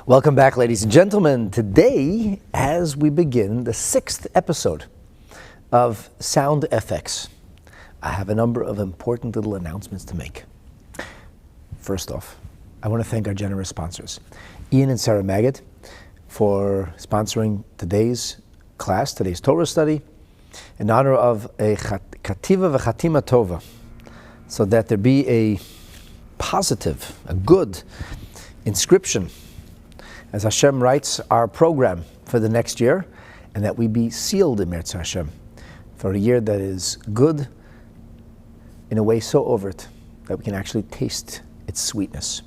Welcome back, ladies and gentlemen. Today, as we begin the 6th episode of Sound FX, I have a number of important little announcements to make. First off, I want to thank our generous sponsors, Ian and Sarah Magid, for sponsoring today's class, today's Torah study, in honor of a Kativa v'Chatima Tova, so that there be a positive, a good inscription as Hashem writes our program for the next year, and that we be sealed in Mirza Hashem for a year that is good in a way so overt that we can actually taste its sweetness.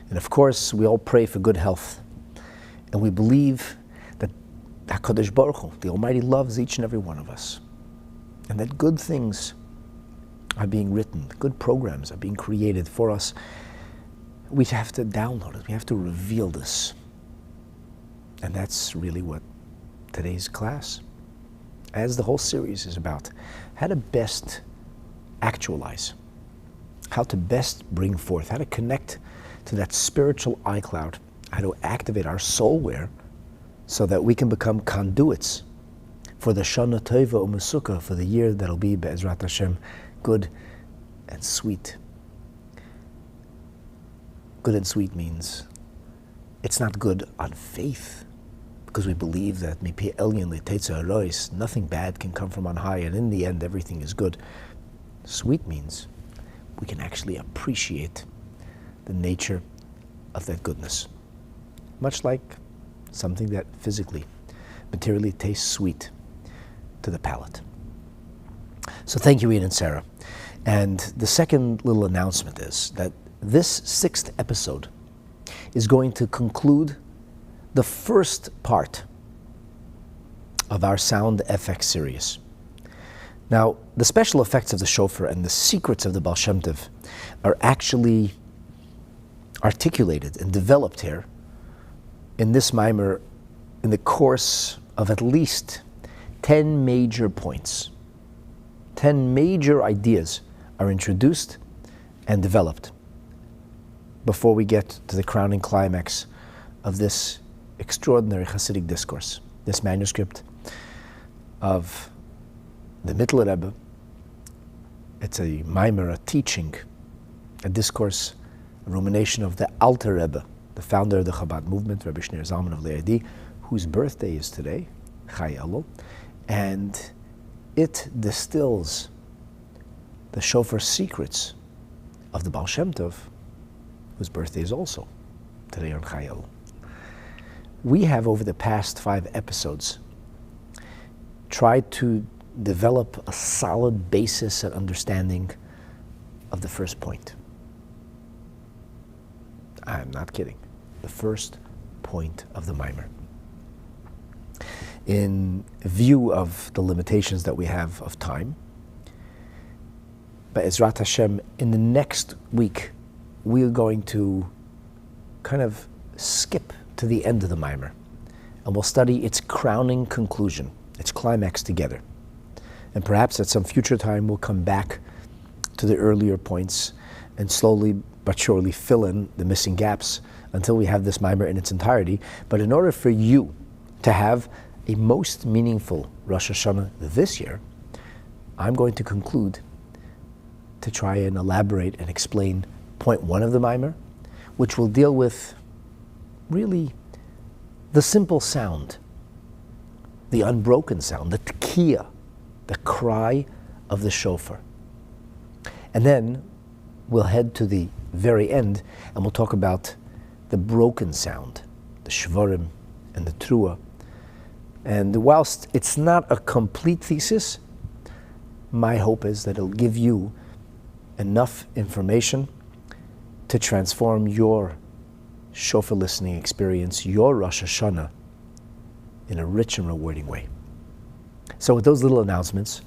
And of course, we all pray for good health, and we believe that HaKadosh Baruch Hu, the Almighty, loves each and every one of us, and that good things are being written, good programs are being created for us. We have to download it. We have to reveal this. And that's really what today's class, as the whole series is about, how to best actualize, how to best bring forth, how to connect to that spiritual iCloud, how to activate our soulware so that we can become conduits for the Shana Tova U'Mesuka, for the year that'll be, Be'ezrat Hashem, good and sweet. Good and sweet means it's not good on faith, because we believe that mipi elyon litetza harois, nothing bad can come from on high, and in the end everything is good. Sweet means we can actually appreciate the nature of that goodness, much like something that physically, materially tastes sweet to the palate. So thank you, Ian and Sarah. And the second little announcement is that this 6th episode is going to conclude the first part of our Sound FX series. Now, the special effects of the Shofar and the secrets of the Baal Shem Tov are actually articulated and developed here in this mimer in the course of at least 10 major points. 10 major ideas are introduced and developed before we get to the crowning climax of this extraordinary Chasidic discourse, this manuscript of the Middleman Rebbe. It's a mimer, a teaching, a discourse, a rumination of the Alter Rebbe, the founder of the Chabad movement, Rebbe Shneur Zalman of Le'adi, whose birthday is today, Chai Elul, and it distills the Shofar secrets of the Baal Shem Tov, whose birthday is also today on Chai Elul. We have, over the past 5 episodes, tried to develop a solid basis and understanding of the first point. I'm not kidding. The first point of the mimer. In view of the limitations that we have of time, Be'ezrat Hashem, in the next week, we're going to kind of skip to the end of the mimer, and we'll study its crowning conclusion, its climax together. And perhaps at some future time we'll come back to the earlier points and slowly but surely fill in the missing gaps until we have this mimer in its entirety. But in order for you to have a most meaningful Rosh Hashanah this year, I'm going to conclude to try and elaborate and explain point 1 of the mimer, which will deal with really the simple sound, the unbroken sound, the Tekiyot, the cry of the Shofar. And then we'll head to the very end and we'll talk about the broken sound, the Shvarim and the Trua. And whilst it's not a complete thesis, my hope is that it'll give you enough information to transform your Shofar listening experience, your Rosh Hashanah, in a rich and rewarding way. So with those little announcements,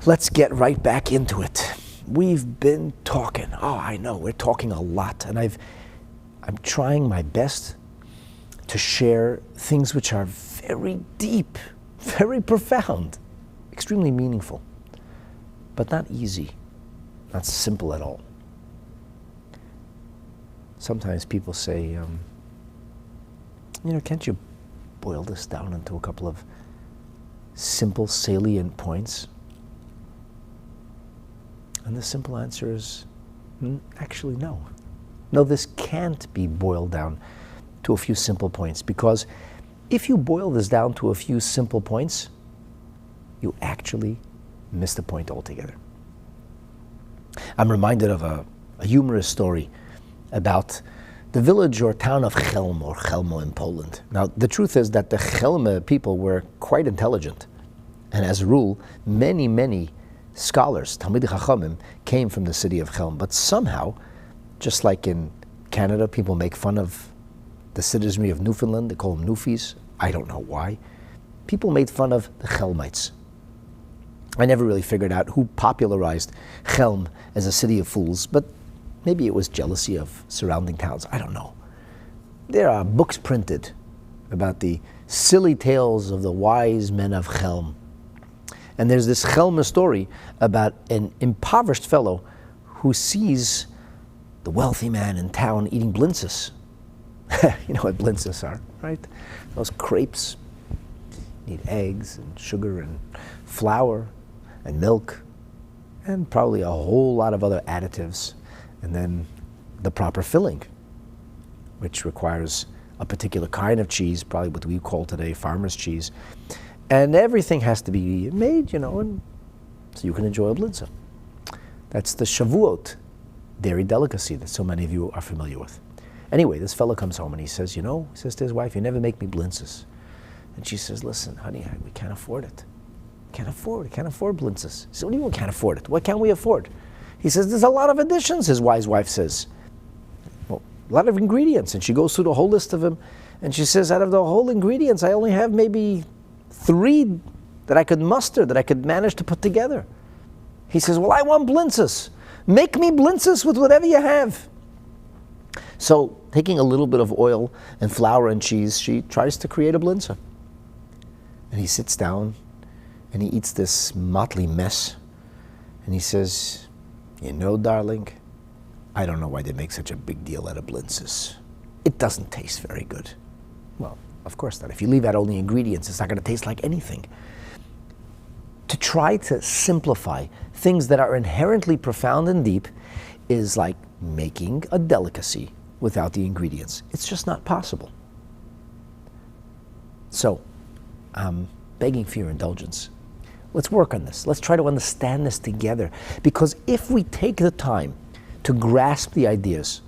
let's get right back into it. We've been talking. Oh, I know, we're talking a lot, and I'm trying my best to share things which are very deep, very profound, extremely meaningful, but not easy, not simple at all. Sometimes people say, can't you boil this down into a couple of simple, salient points? And the simple answer is, actually no. No, this can't be boiled down to a few simple points, because if you boil this down to a few simple points, you actually miss the point altogether. I'm reminded of a humorous story about the village or town of Chelm, or Chelmo in Poland. Now, the truth is that the Chelm people were quite intelligent. And as a rule, many scholars, Talmidei Chachamim, came from the city of Chelm. But somehow, just like in Canada, people make fun of the citizenry of Newfoundland. They call them Newfies. I don't know why. People made fun of the Chelmites. I never really figured out who popularized Chelm as a city of fools, but maybe it was jealousy of surrounding towns. I don't know. There are books printed about the silly tales of the wise men of Chelm. And there's this Chelm story about an impoverished fellow who sees the wealthy man in town eating blintzes. You know what blintzes are, right? Those crepes. You need eggs and sugar and flour and milk and probably a whole lot of other additives, and then the proper filling, which requires a particular kind of cheese, probably what we call today farmer's cheese. And everything has to be made, and so you can enjoy a blintza. That's the Shavuot dairy delicacy that so many of you are familiar with. Anyway, this fellow comes home and he says, he says to his wife, "You never make me blintzes." And she says, "Listen, honey, we can't afford it. Can't afford blintzes." He said, "What do you mean we can't afford it? What can we afford?" He says, "There's a lot of additions," his wise wife says. "Well, a lot of ingredients." And she goes through the whole list of them, and she says, "Out of the whole ingredients, I only have maybe 3 that I could muster, that I could manage to put together." He says, "Well, I want blintzes. Make me blintzes with whatever you have." So, taking a little bit of oil and flour and cheese, she tries to create a blintza. And he sits down and he eats this motley mess. And he says, "Darling, I don't know why they make such a big deal out of blintzes. It doesn't taste very good." Well, of course not. If you leave out only ingredients, it's not going to taste like anything. To try to simplify things that are inherently profound and deep is like making a delicacy without the ingredients. It's just not possible. So, I'm begging for your indulgence. Let's work on this. Let's try to understand this together. Because if we take the time to grasp the ideas,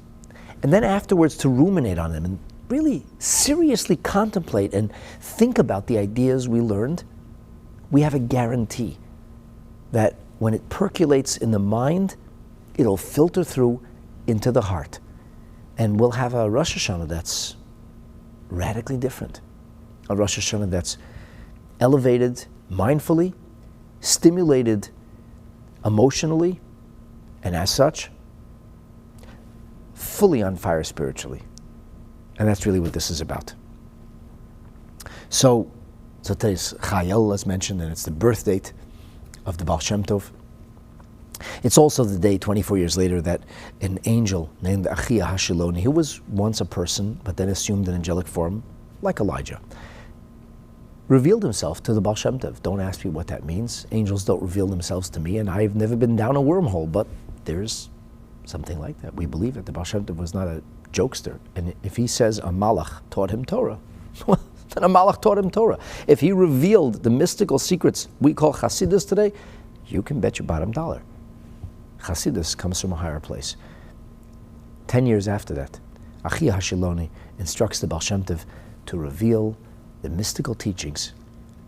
and then afterwards to ruminate on them, and really seriously contemplate and think about the ideas we learned, we have a guarantee that when it percolates in the mind, it'll filter through into the heart. And we'll have a Rosh Hashanah that's radically different. A Rosh Hashanah that's elevated mindfully, stimulated emotionally, and as such, fully on fire spiritually. And that's really what this is about. So today's Chayel, as mentioned, and it's the birth date of the Baal Shem Tov. It's also the day, 24 years later, that an angel named Achia Hashiloni, who was once a person, but then assumed an angelic form, like Elijah, revealed himself to the Baal Shem Tov. Don't ask me what that means. Angels don't reveal themselves to me, and I've never been down a wormhole, but there's something like that. We believe that the Baal Shem Tov was not a jokester, and if he says a malach taught him Torah, well, then a malach taught him Torah. If he revealed the mystical secrets we call Chasidus today, you can bet your bottom dollar. Chasidus comes from a higher place. 10 years after that, Achia Hashiloni instructs the Baal Shem Tov to reveal the mystical teachings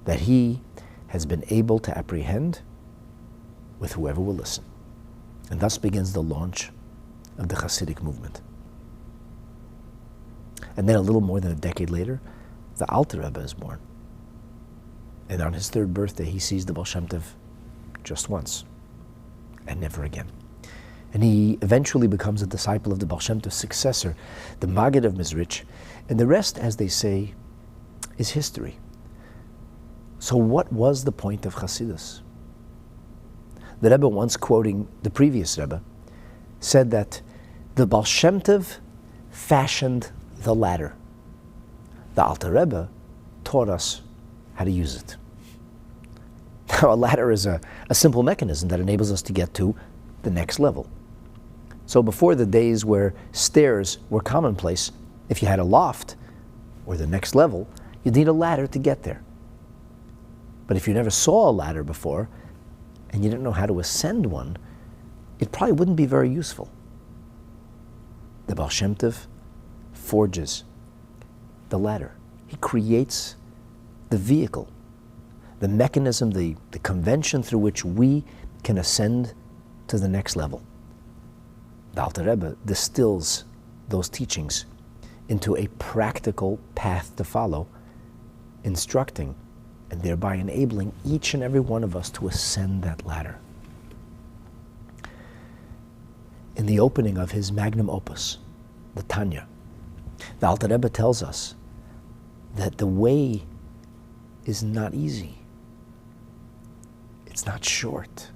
that he has been able to apprehend with whoever will listen. And thus begins the launch of the Chasidic movement. And then a little more than a decade later, the Alter Rebbe is born. And on his 3rd birthday, he sees the Baal Shem Tov just once, and never again. And he eventually becomes a disciple of the Baal Shem Tov's successor, the Maggid of Mizrich, and the rest, as they say, is history. So what was the point of Chasidus? The Rebbe, once quoting the previous Rebbe, said that the Baal Shem Tov fashioned the ladder. The Alter Rebbe taught us how to use it. Now, a ladder is a simple mechanism that enables us to get to the next level. So before the days where stairs were commonplace, if you had a loft or the next level, you'd need a ladder to get there. But if you never saw a ladder before and you didn't know how to ascend one, it probably wouldn't be very useful. The Baal Shem Tov forges the ladder. He creates the vehicle, the mechanism, the convention through which we can ascend to the next level. The Alter Rebbe distills those teachings into a practical path to follow, instructing and thereby enabling each and every one of us to ascend that ladder. In the opening of his magnum opus, the Tanya, the Alter Rebbe tells us that the way is not easy. It's not short.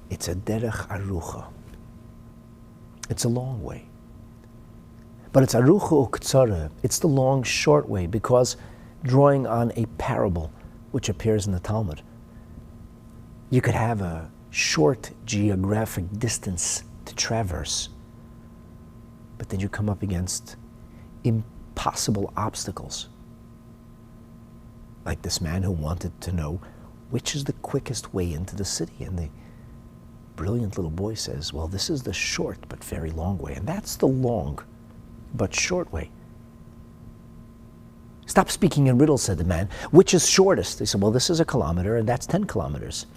It's a derech arucha. It's a long way. But it's arucha uktzara. It's the long, short way, because drawing on a parable which appears in the Talmud, you could have a short geographic distance to traverse, but then you come up against impossible obstacles. Like this man who wanted to know which is the quickest way into the city, and the brilliant little boy says, well, this is the short but very long way, and that's the long but short way. Stop speaking in riddles, said the man. Which is shortest? They said, well, this is 1 kilometer, and that's 10 kilometers.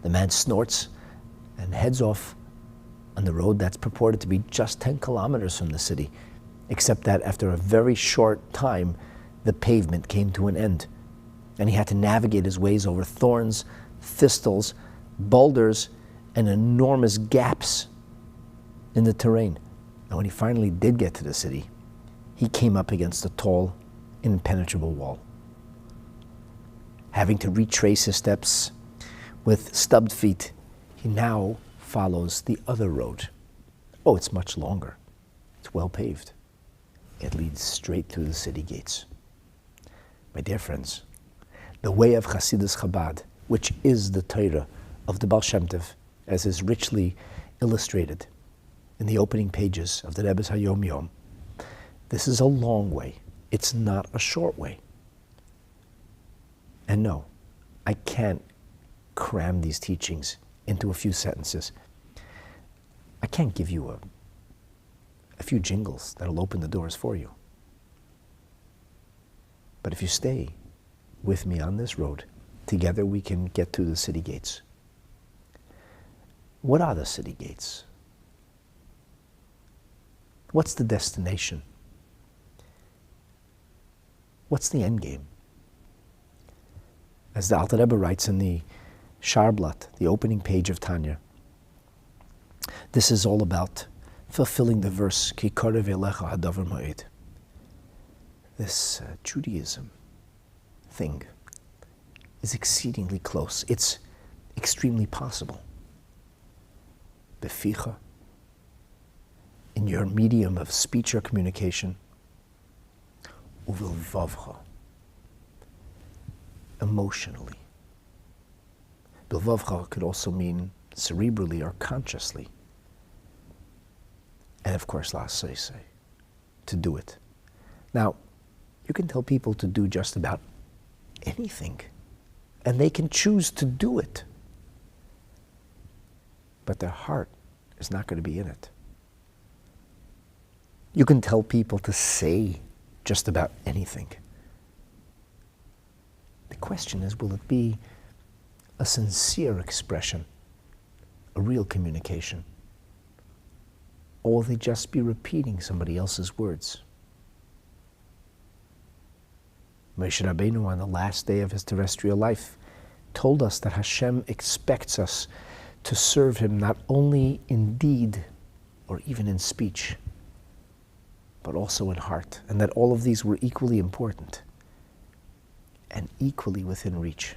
The man snorts and heads off on the road that's purported to be just 10 kilometers from the city, except that after a very short time, the pavement came to an end, and he had to navigate his ways over thorns, thistles, boulders, and enormous gaps in the terrain. And when he finally did get to the city, he came up against a tall, impenetrable wall. Having to retrace his steps with stubbed feet, he now follows the other road. Oh, it's much longer. It's well paved. It leads straight through the city gates. My dear friends, the way of Chassidus Chabad, which is the Torah of the Baal Shem Tov, as is richly illustrated in the opening pages of the Rebbe's Hayom Yom, this is a long way. It's not a short way. And no, I can't cram these teachings into a few sentences. I can't give you a few jingles that'll open the doors for you. But if you stay with me on this road, together we can get to the city gates. What are the city gates? What's the destination? What's the end game? As the Alter Rebbe writes in the Sha'ar, the opening page of Tanya, this is all about fulfilling the verse, Ki karev elecha hadavar ma'ed. This Judaism thing is exceedingly close. It's extremely possible. Beficha, in your medium of speech or communication, uvilvavcha, emotionally. Bilvavcha could also mean cerebrally or consciously. And of course, la'aseh, to do it. Now, you can tell people to do just about anything, and they can choose to do it. But their heart is not going to be in it. You can tell people to say just about anything. The question is, will it be a sincere expression, a real communication? Or will they just be repeating somebody else's words? Moshe Rabbeinu, on the last day of his terrestrial life, told us that Hashem expects us to serve him not only in deed or even in speech, but also in heart, and that all of these were equally important and equally within reach.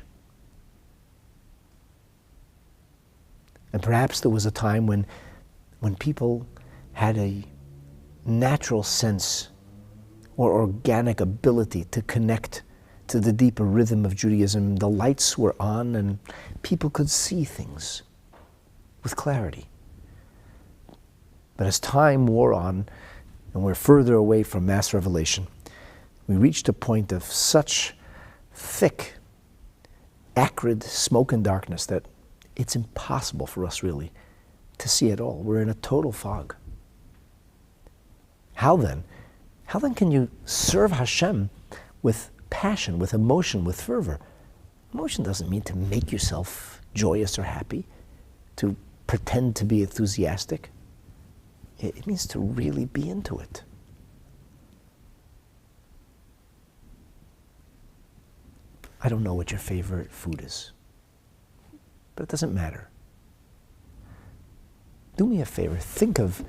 And perhaps there was a time when people had a natural sense or organic ability to connect to the deeper rhythm of Judaism. The lights were on and people could see things with clarity. But as time wore on and we're further away from mass revelation, we reached a point of such thick, acrid smoke and darkness that it's impossible for us really to see at all. We're in a total fog. How then can you serve Hashem with passion, with emotion, with fervor? Emotion doesn't mean to make yourself joyous or happy, to pretend to be enthusiastic. It means to really be into it. I don't know what your favorite food is, but it doesn't matter. Do me a favor, think of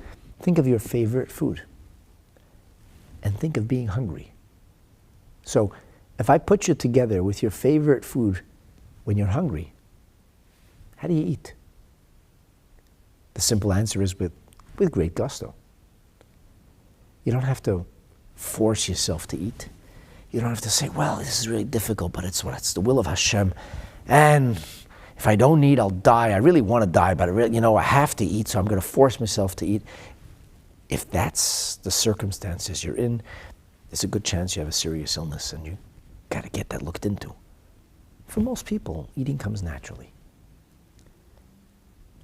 your favorite food and think of being hungry. So if I put you together with your favorite food when you're hungry, how do you eat? The simple answer is with great gusto. You don't have to force yourself to eat. You don't have to say, well, this is really difficult, but it's the will of Hashem. And if I don't eat, I'll die. I really want to die, but I have to eat, so I'm going to force myself to eat. If that's the circumstances you're in, there's a good chance you have a serious illness and you got to get that looked into. For most people, eating comes naturally.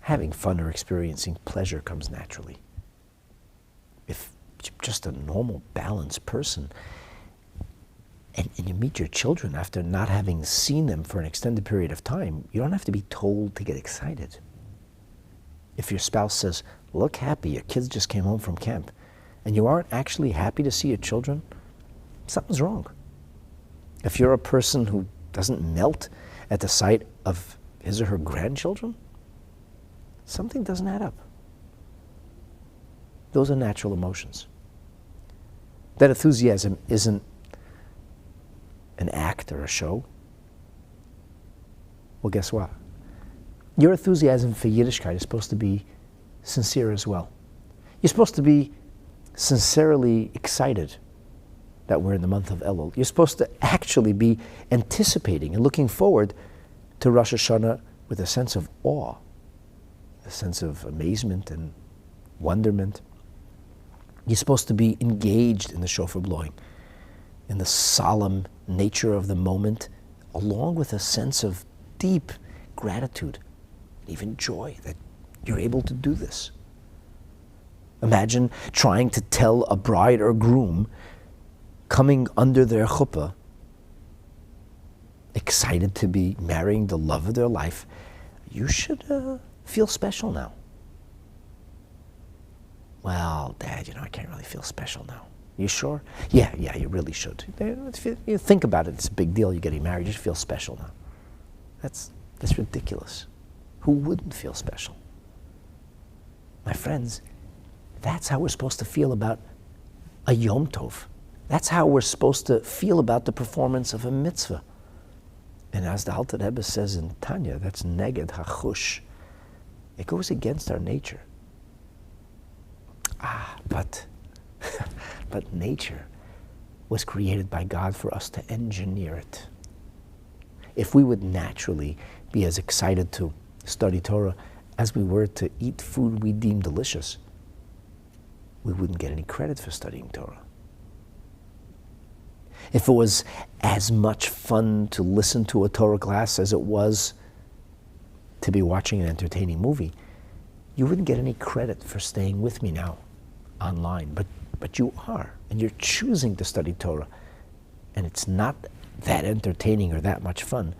Having fun or experiencing pleasure comes naturally. If you're just a normal, balanced person, and you meet your children after not having seen them for an extended period of time, you don't have to be told to get excited. If your spouse says, look happy, your kids just came home from camp, and you aren't actually happy to see your children, something's wrong. If you're a person who doesn't melt at the sight of his or her grandchildren, something doesn't add up. Those are natural emotions. That enthusiasm isn't an act or a show. Well, guess what? Your enthusiasm for Yiddishkeit is supposed to be sincere as well. You're supposed to be sincerely excited that we're in the month of Elul. You're supposed to actually be anticipating and looking forward to Rosh Hashanah with a sense of awe, a sense of amazement and wonderment. You're supposed to be engaged in the shofar blowing, in the solemn nature of the moment, along with a sense of deep gratitude, and even joy that you're able to do this. Imagine trying to tell a bride or groom coming under their chuppah, excited to be marrying the love of their life, you should feel special now. Well, Dad, I can't really feel special now. You sure? Yeah, you really should. You think about it, it's a big deal, you're getting married, you should feel special now. That's ridiculous. Who wouldn't feel special? My friends, that's how we're supposed to feel about a Yom Tov. That's how we're supposed to feel about the performance of a mitzvah. And as the Alter Rebbe says in Tanya, that's neged hachush. It goes against our nature. But nature was created by God for us to engineer it. If we would naturally be as excited to study Torah as we were to eat food we deem delicious, we wouldn't get any credit for studying Torah. If it was as much fun to listen to a Torah class as it was to be watching an entertaining movie, you wouldn't get any credit for staying with me now online. But you are, and you're choosing to study Torah, and it's not that entertaining or that much fun.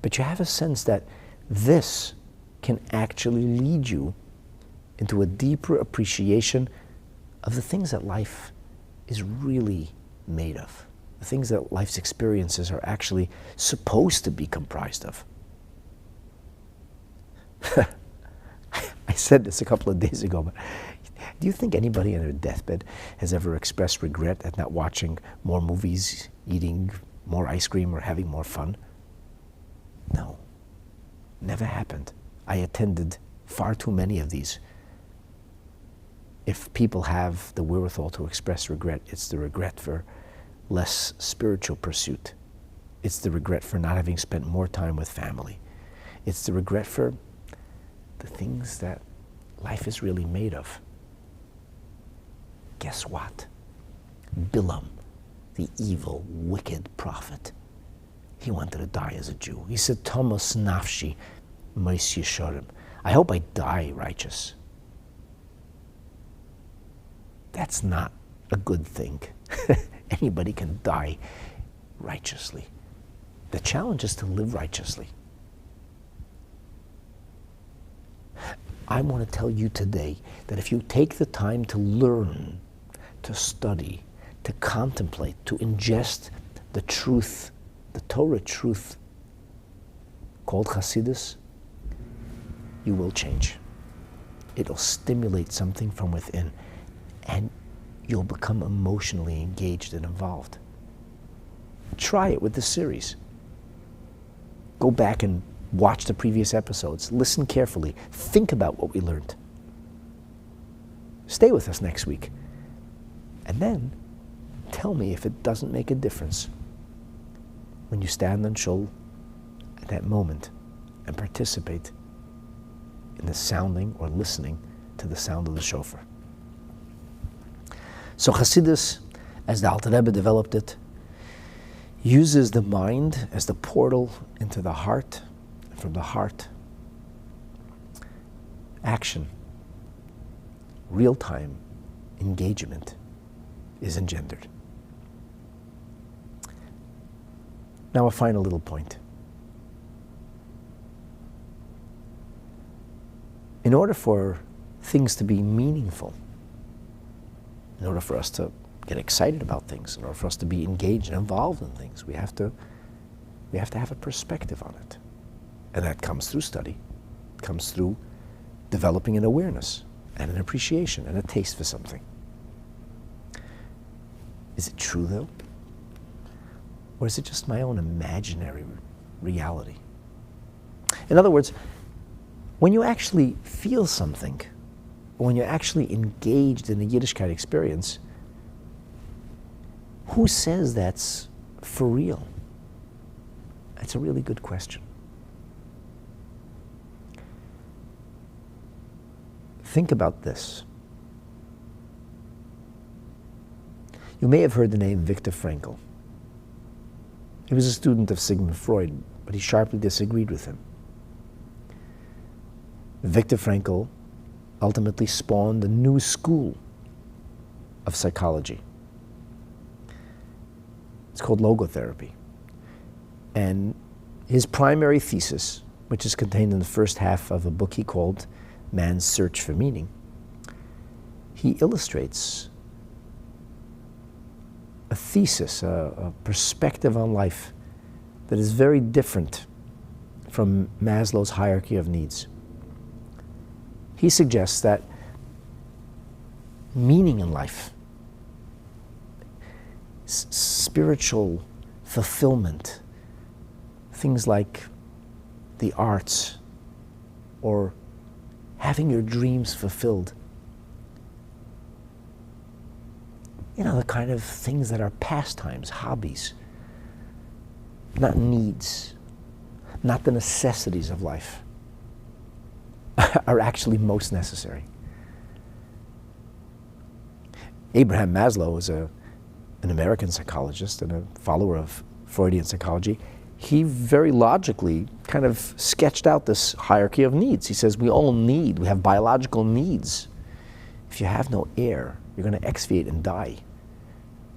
But you have a sense that this can actually lead you into a deeper appreciation of the things that life is really made of, the things that life's experiences are actually supposed to be comprised of. I said this a couple of days ago, but do you think anybody on their deathbed has ever expressed regret at not watching more movies, eating more ice cream, or having more fun? No, never happened. I attended far too many of these. if people have the wherewithal to express regret, it's the regret for less spiritual pursuit. It's the regret for not having spent more time with family. It's the regret for the things that life is really made of. Guess what? Bilam, the evil, wicked prophet, he wanted to die as a Jew. He said, Thomas nafshi mois yesharim. I hope I die righteous. That's not a good thing. Anybody can die righteously. The challenge is to live righteously. I want to tell you today that if you take the time to learn, to study, to contemplate, to ingest the truth, the Torah truth called Hasidus, you will change. It'll stimulate something from within, and you'll become emotionally engaged and involved. Try it with this series. Go back and watch the previous episodes. Listen carefully. Think about what we learned. Stay with us next week. And then tell me if it doesn't make a difference when you stand on Shul at that moment and participate in the sounding or listening to the sound of the shofar. So Hasidus, as the Alter Rebbe developed it, uses the mind as the portal into the heart, and from the heart, action, real-time engagement is engendered. Now a final little point. In order for things to be meaningful, in order for us to get excited about things, in order for us to be engaged and involved in things, we have to have a perspective on it. And that comes through study. It comes through developing an awareness and an appreciation and a taste for something. Is it true though? Or is it just my own imaginary reality? In other words, when you actually feel something, or when you're actually engaged in a Yiddishkeit experience, who says that's for real? That's a really good question. Think about this. You may have heard the name Viktor Frankl. He was a student of Sigmund Freud, but he sharply disagreed with him. Viktor Frankl ultimately spawned a new school of psychology. It's called logotherapy. And his primary thesis, which is contained in the first half of a book he called Man's Search for Meaning, he illustrates a thesis, a perspective on life that is very different from Maslow's hierarchy of needs. He suggests that meaning in life, spiritual fulfillment, things like the arts or having your dreams fulfilled, you know, the kind of things that are pastimes, hobbies, not needs, not the necessities of life, are actually most necessary. Abraham Maslow was an American psychologist and a follower of Freudian psychology. He very logically kind of sketched out this hierarchy of needs. He says we all need, we have biological needs. If you have no air, you're going to expiate and die.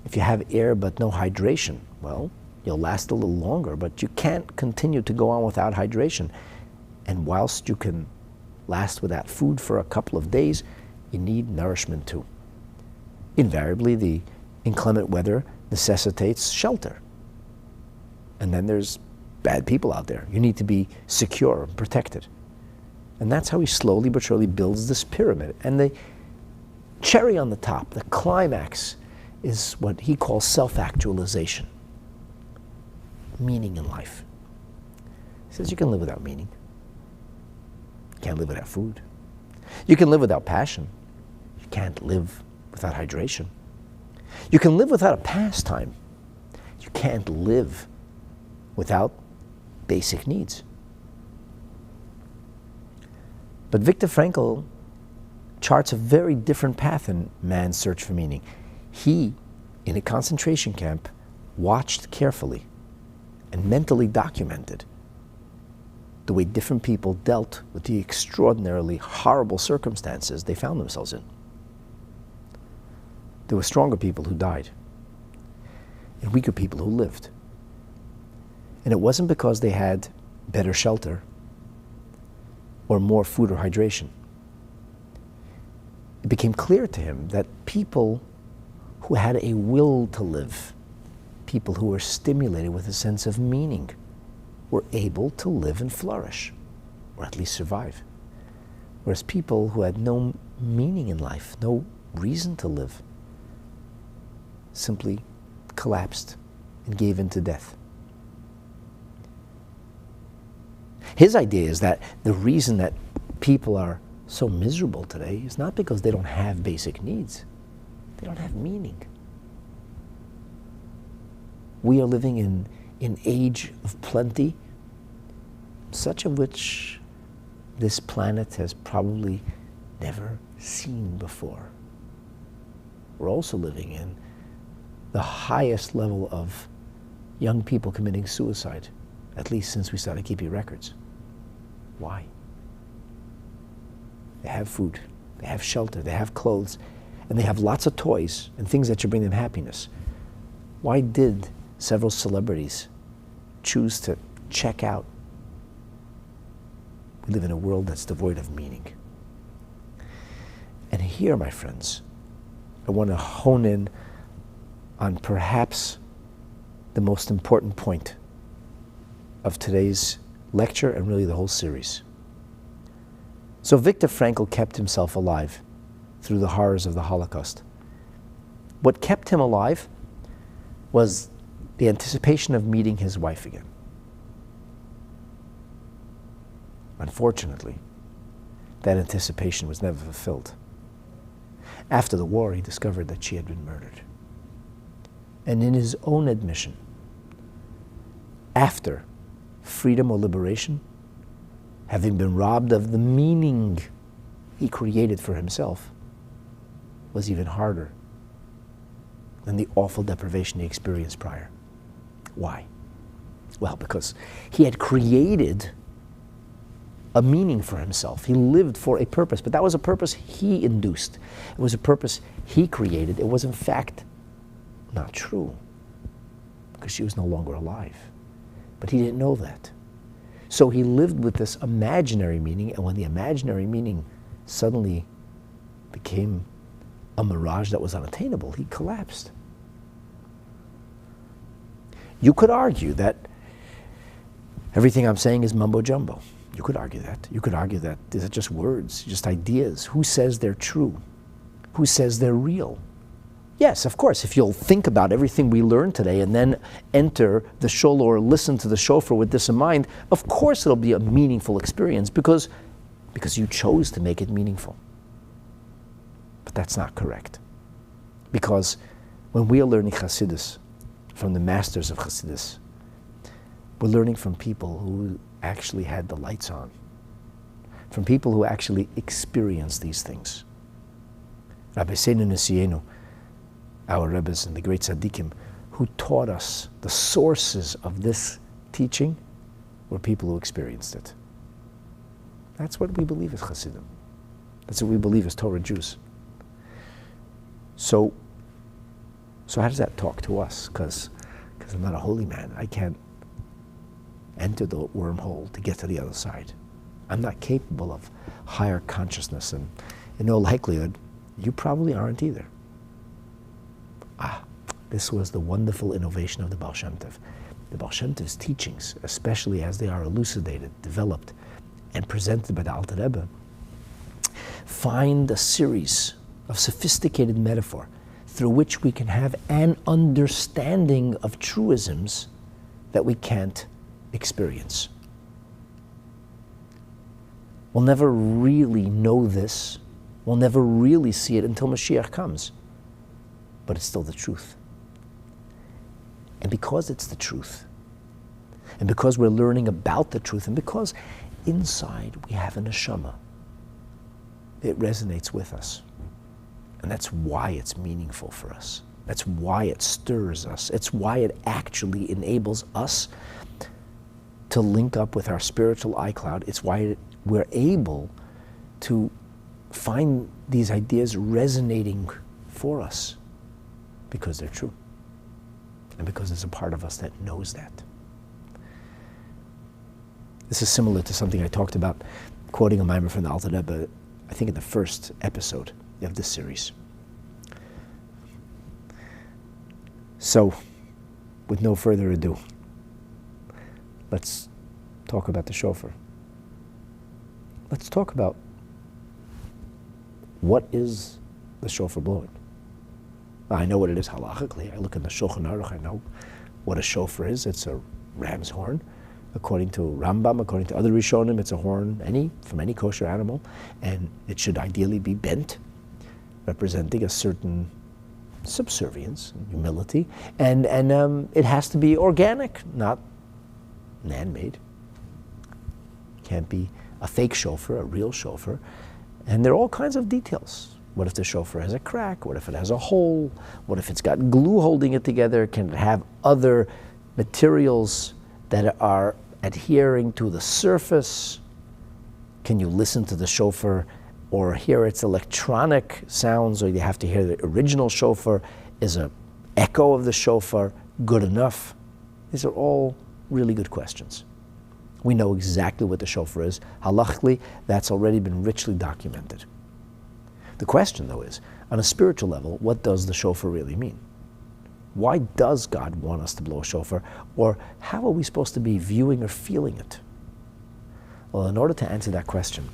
If you have air but no hydration, well, you'll last a little longer, but you can't continue to go on without hydration. And whilst you can last without food for a couple of days, you need nourishment too. Invariably, the inclement weather necessitates shelter. And then there's bad people out there. You need to be secure and protected. And that's how he slowly but surely builds this pyramid. And the cherry on the top, the climax, is what he calls self-actualization. Meaning in life. He says you can live without meaning. You can't live without food. You can live without passion. You can't live without hydration. You can live without a pastime. You can't live without basic needs. But Viktor Frankl charts a very different path in man's search for meaning. He, in a concentration camp, watched carefully and mentally documented the way different people dealt with the extraordinarily horrible circumstances they found themselves in. There were stronger people who died and weaker people who lived. And it wasn't because they had better shelter or more food or hydration. It became clear to him that people who had a will to live, people who were stimulated with a sense of meaning, were able to live and flourish, or at least survive. Whereas people who had no meaning in life, no reason to live, simply collapsed and gave in to death. His idea is that the reason that people are so miserable today is not because they don't have basic needs. They don't have meaning. We are living in an age of plenty, such of which this planet has probably never seen before. We're also living in the highest level of young people committing suicide, at least since we started keeping records. Why? They have food, they have shelter, they have clothes, and they have lots of toys and things that should bring them happiness. Why did several celebrities choose to check out? We live in a world that's devoid of meaning. And here, my friends, I want to hone in on perhaps the most important point of today's lecture and really the whole series. So Viktor Frankl kept himself alive through the horrors of the Holocaust. What kept him alive was the anticipation of meeting his wife again. Unfortunately, that anticipation was never fulfilled. After the war, he discovered that she had been murdered. And in his own admission, after freedom or liberation, having been robbed of the meaning he created for himself, was even harder than the awful deprivation he experienced prior. Why? Well, because he had created a meaning for himself. He lived for a purpose, but that was a purpose he induced. It was a purpose he created. It was in fact not true, because she was no longer alive. But he didn't know that. So he lived with this imaginary meaning, and when the imaginary meaning suddenly became a mirage that was unattainable, he collapsed. You could argue that everything I'm saying is mumbo jumbo. You could argue that. You could argue that these are just words, just ideas. Who says they're true? Who says they're real? Yes, of course, if you'll think about everything we learned today and then enter the shul or listen to the shofar with this in mind, of course it'll be a meaningful experience because you chose to make it meaningful. But that's not correct. Because when we are learning Hasidus from the masters of Hasidus, we're learning from people who actually had the lights on, from people who actually experienced these things. Rabbi Seinu Nesienu, our Rebbes and the great Tzaddikim, who taught us the sources of this teaching, were people who experienced it. That's what we believe as Hasidim. That's what we believe as Torah Jews. So how does that talk to us? Because I'm not a holy man. I can't enter the wormhole to get to the other side. I'm not capable of higher consciousness, and in all likelihood, you probably aren't either. This was the wonderful innovation of the Baal Shem Tov. The Baal Shem Tov's teachings, especially as they are elucidated, developed, and presented by the Alter Rebbe, find a series of sophisticated metaphor through which we can have an understanding of truisms that we can't experience. We'll never really know this We'll never really see it until Mashiach comes. But it's still the truth. And because it's the truth, and because we're learning about the truth, and because inside we have a neshama, it resonates with us. And that's why it's meaningful for us. That's why it stirs us. It's why it actually enables us to link up with our spiritual iCloud. It's why we're able to find these ideas resonating for us, because they're true. And because there's a part of us that knows that. This is similar to something I talked about, quoting a mimer from the Alter Rebbe, I think in the first episode of this series. So, with no further ado, let's talk about the shofar. Let's talk about what is the shofar blowing. I know what it is halachically. I look in the Shulchan Aruch, I know what a shofar is. It's a ram's horn. According to Rambam, according to other Rishonim, it's a horn from any kosher animal, and it should ideally be bent, representing a certain subservience, humility, and it has to be organic, not man-made. Can't be a fake shofar, a real shofar, and there are all kinds of details. What if the shofar has a crack? What if it has a hole? What if it's got glue holding it together? Can it have other materials that are adhering to the surface? Can you listen to the shofar or hear its electronic sounds, or you have to hear the original shofar? Is an echo of the shofar good enough? These are all really good questions. We know exactly what the shofar is. Halachically, that's already been richly documented. The question, though, is, on a spiritual level, what does the shofar really mean? Why does God want us to blow a shofar? Or how are we supposed to be viewing or feeling it? Well, in order to answer that question,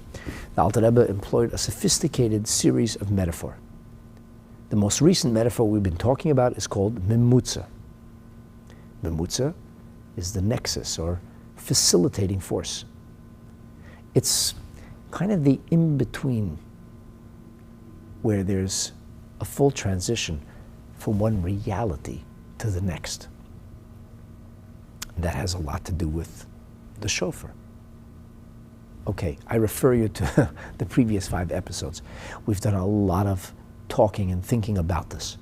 the Alter Rebbe employed a sophisticated series of metaphor. The most recent metaphor we've been talking about is called Memutza. Memutza is the nexus, or facilitating force. It's kind of the in-between, where there's a full transition from one reality to the next. And that has a lot to do with the shofar. Okay, I refer you to the previous 5 episodes. We've done a lot of talking and thinking about this.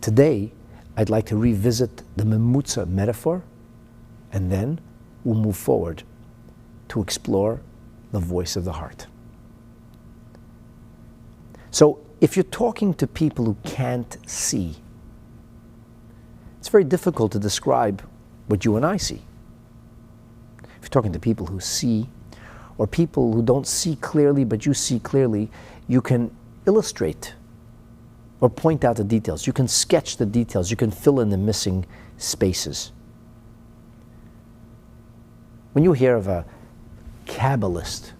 Today, I'd like to revisit the Memutza metaphor, and then we'll move forward to explore the voice of the heart. So, if you're talking to people who can't see, it's very difficult to describe what you and I see. If you're talking to people who see, or people who don't see clearly but you see clearly, you can illustrate or point out the details. You can sketch the details. You can fill in the missing spaces. When you hear of a Kabbalist,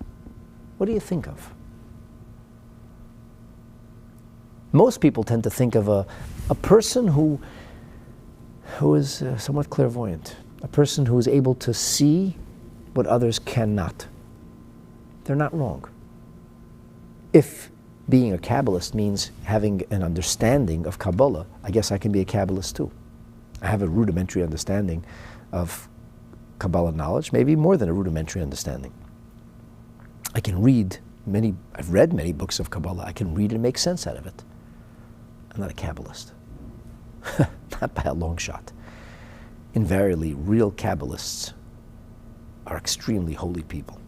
what do you think of? Most people tend to think of a person who is somewhat clairvoyant, a person who is able to see what others cannot. They're not wrong. If being a Kabbalist means having an understanding of Kabbalah, I guess I can be a Kabbalist too. I have a rudimentary understanding of Kabbalah knowledge, maybe more than a rudimentary understanding. I can read I've read many books of Kabbalah. I can read and make sense out of it. I'm not a Kabbalist. Not by a long shot. Invariably, real Kabbalists are extremely holy people.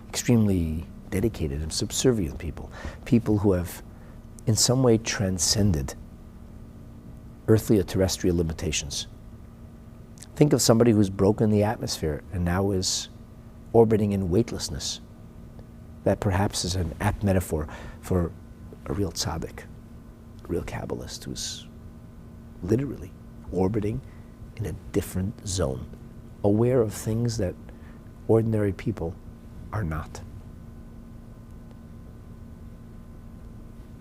Extremely dedicated and subservient people. People who have in some way transcended earthly or terrestrial limitations. Think of somebody who's broken the atmosphere and now is orbiting in weightlessness. That perhaps is an apt metaphor for a real tzaddik, a real Kabbalist who's literally orbiting in a different zone, aware of things that ordinary people are not.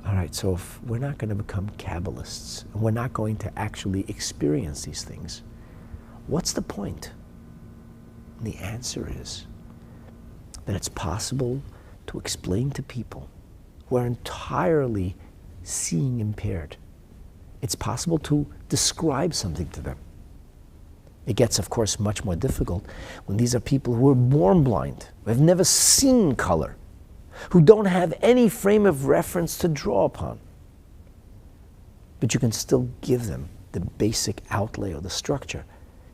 All right, so if we're not going to become Kabbalists, and we're not going to actually experience these things, what's the point? And the answer is that it's possible to explain to people who are entirely seeing impaired. It's possible to describe something to them. It gets, of course, much more difficult when these are people who are born blind, who have never seen color, who don't have any frame of reference to draw upon. But you can still give them the basic outlay or the structure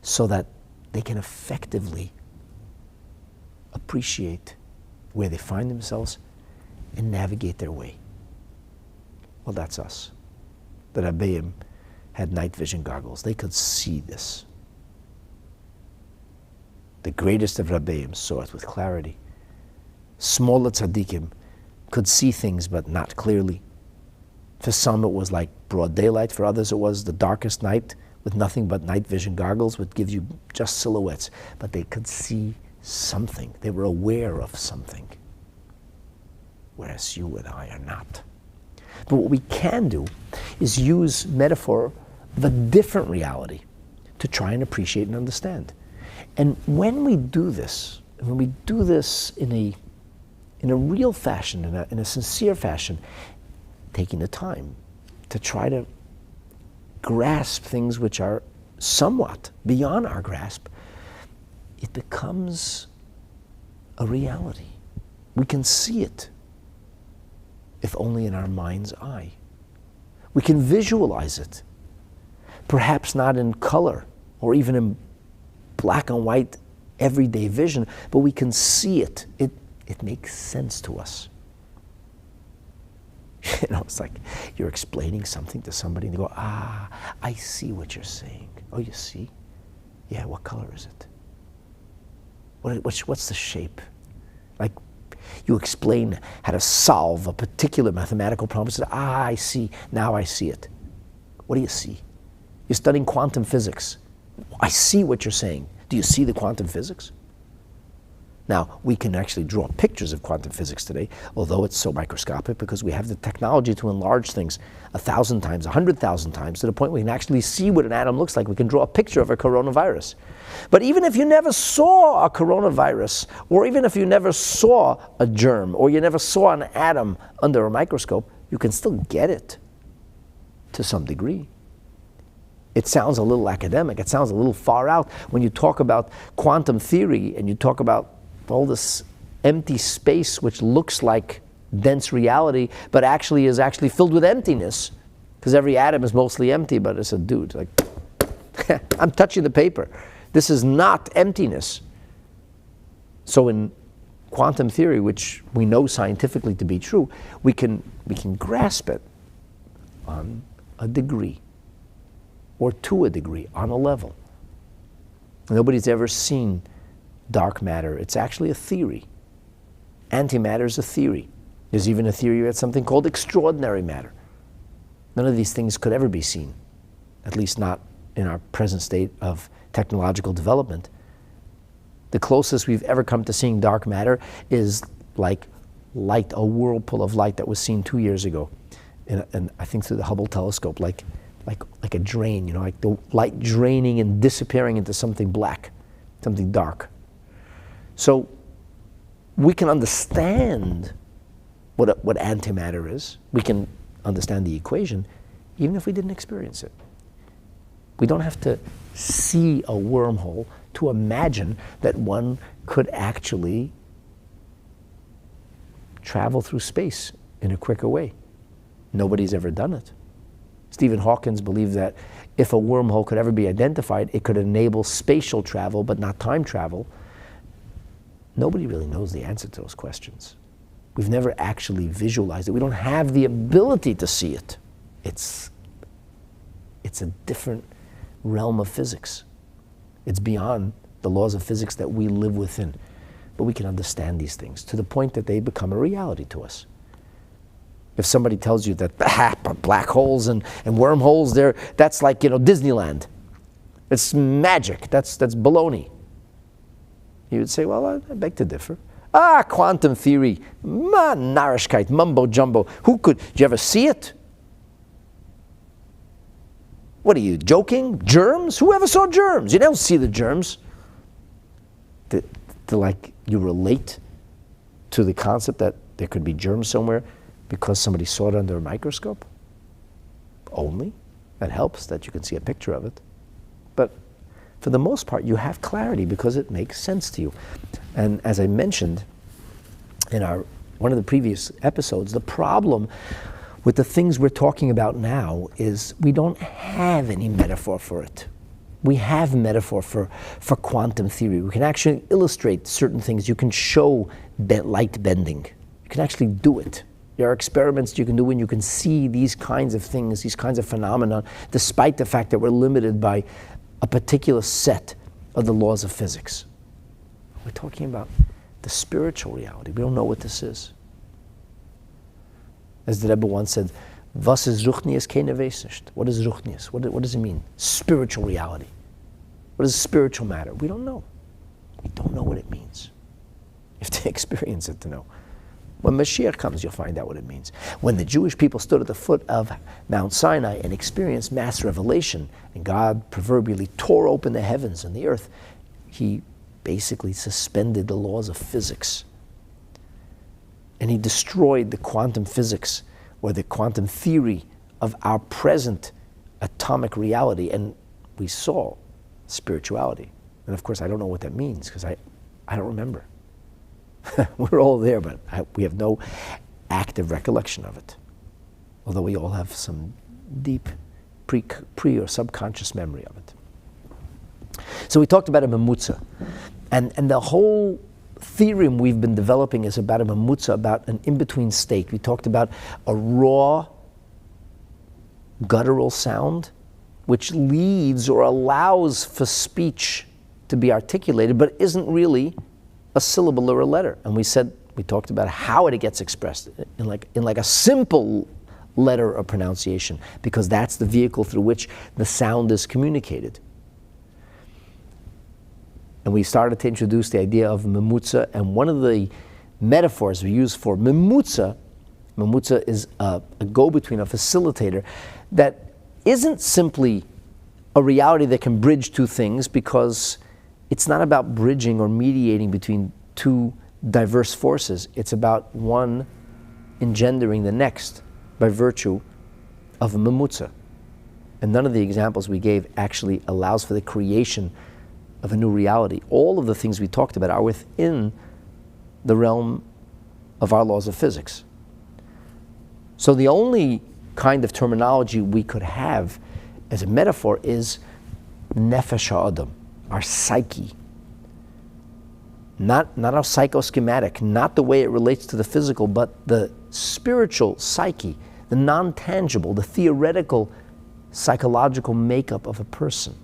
so that they can effectively appreciate where they find themselves and navigate their way. Well, that's us. The Rabbeim had night vision goggles. They could see this. The greatest of Rabbeim saw it with clarity. Smaller tzaddikim could see things but not clearly. For some it was like broad daylight, for others it was the darkest night with nothing but night vision goggles, which gives you just silhouettes. But they could see something. They were aware of something. Whereas you and I are not. But what we can do is use metaphor of a different reality to try and appreciate and understand. And when we do this, in a real fashion, in a sincere fashion, taking the time to try to grasp things which are somewhat beyond our grasp, it becomes a reality. We can see it, if only in our mind's eye. We can visualize it, perhaps not in color or even in black and white everyday vision, but we can see it. It makes sense to us. You know, it's like you're explaining something to somebody and they go, I see what you're saying. Oh, you see? Yeah, what color is it? What's the shape? Like, you explain how to solve a particular mathematical problem. Say, I see, now I see it. What do you see? You're studying quantum physics. I see what you're saying. Do you see the quantum physics? Now, we can actually draw pictures of quantum physics today, although it's so microscopic, because we have the technology to enlarge things 1,000 times, 100,000 times, to the point where we can actually see what an atom looks like. We can draw a picture of a coronavirus. But even if you never saw a coronavirus, or even if you never saw a germ, or you never saw an atom under a microscope, you can still get it to some degree. It sounds a little academic, it sounds a little far out when you talk about quantum theory and you talk about all this empty space which looks like dense reality, but actually is actually filled with emptiness, because every atom is mostly empty. But it's a dude, like, I'm touching the paper. This is not emptiness. So in quantum theory, which we know scientifically to be true, we can grasp it on a degree, or to a degree, on a level. Nobody's ever seen dark matter. It's actually a theory. Antimatter is a theory. There's even a theory about something called extraordinary matter. None of these things could ever be seen, at least not in our present state of technological development. The closest we've ever come to seeing dark matter is like light, a whirlpool of light that was seen 2 years ago, and I think through the Hubble telescope, like a drain, you know, like the light draining and disappearing into something black, something dark. So we can understand what antimatter is. We can understand the equation, even if we didn't experience it. We don't have to see a wormhole to imagine that one could actually travel through space in a quicker way. Nobody's ever done it. Stephen Hawking believed that if a wormhole could ever be identified, it could enable spatial travel, but not time travel. Nobody really knows the answer to those questions. We've never actually visualized it. We don't have the ability to see it. It's a different realm of physics. It's beyond the laws of physics that we live within. But we can understand these things to the point that they become a reality to us. If somebody tells you that black holes and wormholes, that's like, Disneyland. It's magic. That's baloney. You would say, well, I beg to differ. Quantum theory, narishkeit, mumbo jumbo. Did you ever see it? What are you, joking? Germs? Who ever saw germs? You don't see the germs. You relate to the concept that there could be germs somewhere because somebody saw it under a microscope? Only. That helps that you can see a picture of it. But for the most part, you have clarity because it makes sense to you. And as I mentioned in one of the previous episodes, the problem with the things we're talking about now is we don't have any metaphor for it. We have metaphor for quantum theory. We can actually illustrate certain things. You can show light bending. You can actually do it. There are experiments you can do when you can see these kinds of things, these kinds of phenomena, despite the fact that we're limited by a particular set of the laws of physics. We're talking about the spiritual reality. We don't know what this is. As the Rebbe once said, "Was ist Ruchnius, keine weiß nicht." What is Ruchnius? What does it mean? Spiritual reality. What is spiritual matter? We don't know. We don't know what it means. You have to experience it to know. When Mashiach comes, you'll find out what it means. When the Jewish people stood at the foot of Mount Sinai and experienced mass revelation, and God proverbially tore open the heavens and the earth, he basically suspended the laws of physics. And he destroyed the quantum physics or the quantum theory of our present atomic reality, and we saw spirituality. And of course, I don't know what that means because I don't remember. We're all there, but we have no active recollection of it. Although we all have some deep pre or subconscious memory of it. So we talked about a Memutza. And the whole theorem we've been developing is about a Memutza, about an in-between state. We talked about a raw, guttural sound, which leaves or allows for speech to be articulated, but isn't really a syllable or a letter. And we talked about how it gets expressed in like a simple letter or pronunciation, because that's the vehicle through which the sound is communicated. And we started to introduce the idea of Memutza, and one of the metaphors we use for Memutza is a go-between, a facilitator, that isn't simply a reality that can bridge two things, because it's not about bridging or mediating between two diverse forces. It's about one engendering the next by virtue of a Memutza. And none of the examples we gave actually allows for the creation of a new reality. All of the things we talked about are within the realm of our laws of physics. So the only kind of terminology we could have as a metaphor is nefesh ha'adam, our psyche. Not our psychoschematic, not the way it relates to the physical, but the spiritual psyche, the non-tangible, the theoretical psychological makeup of a person.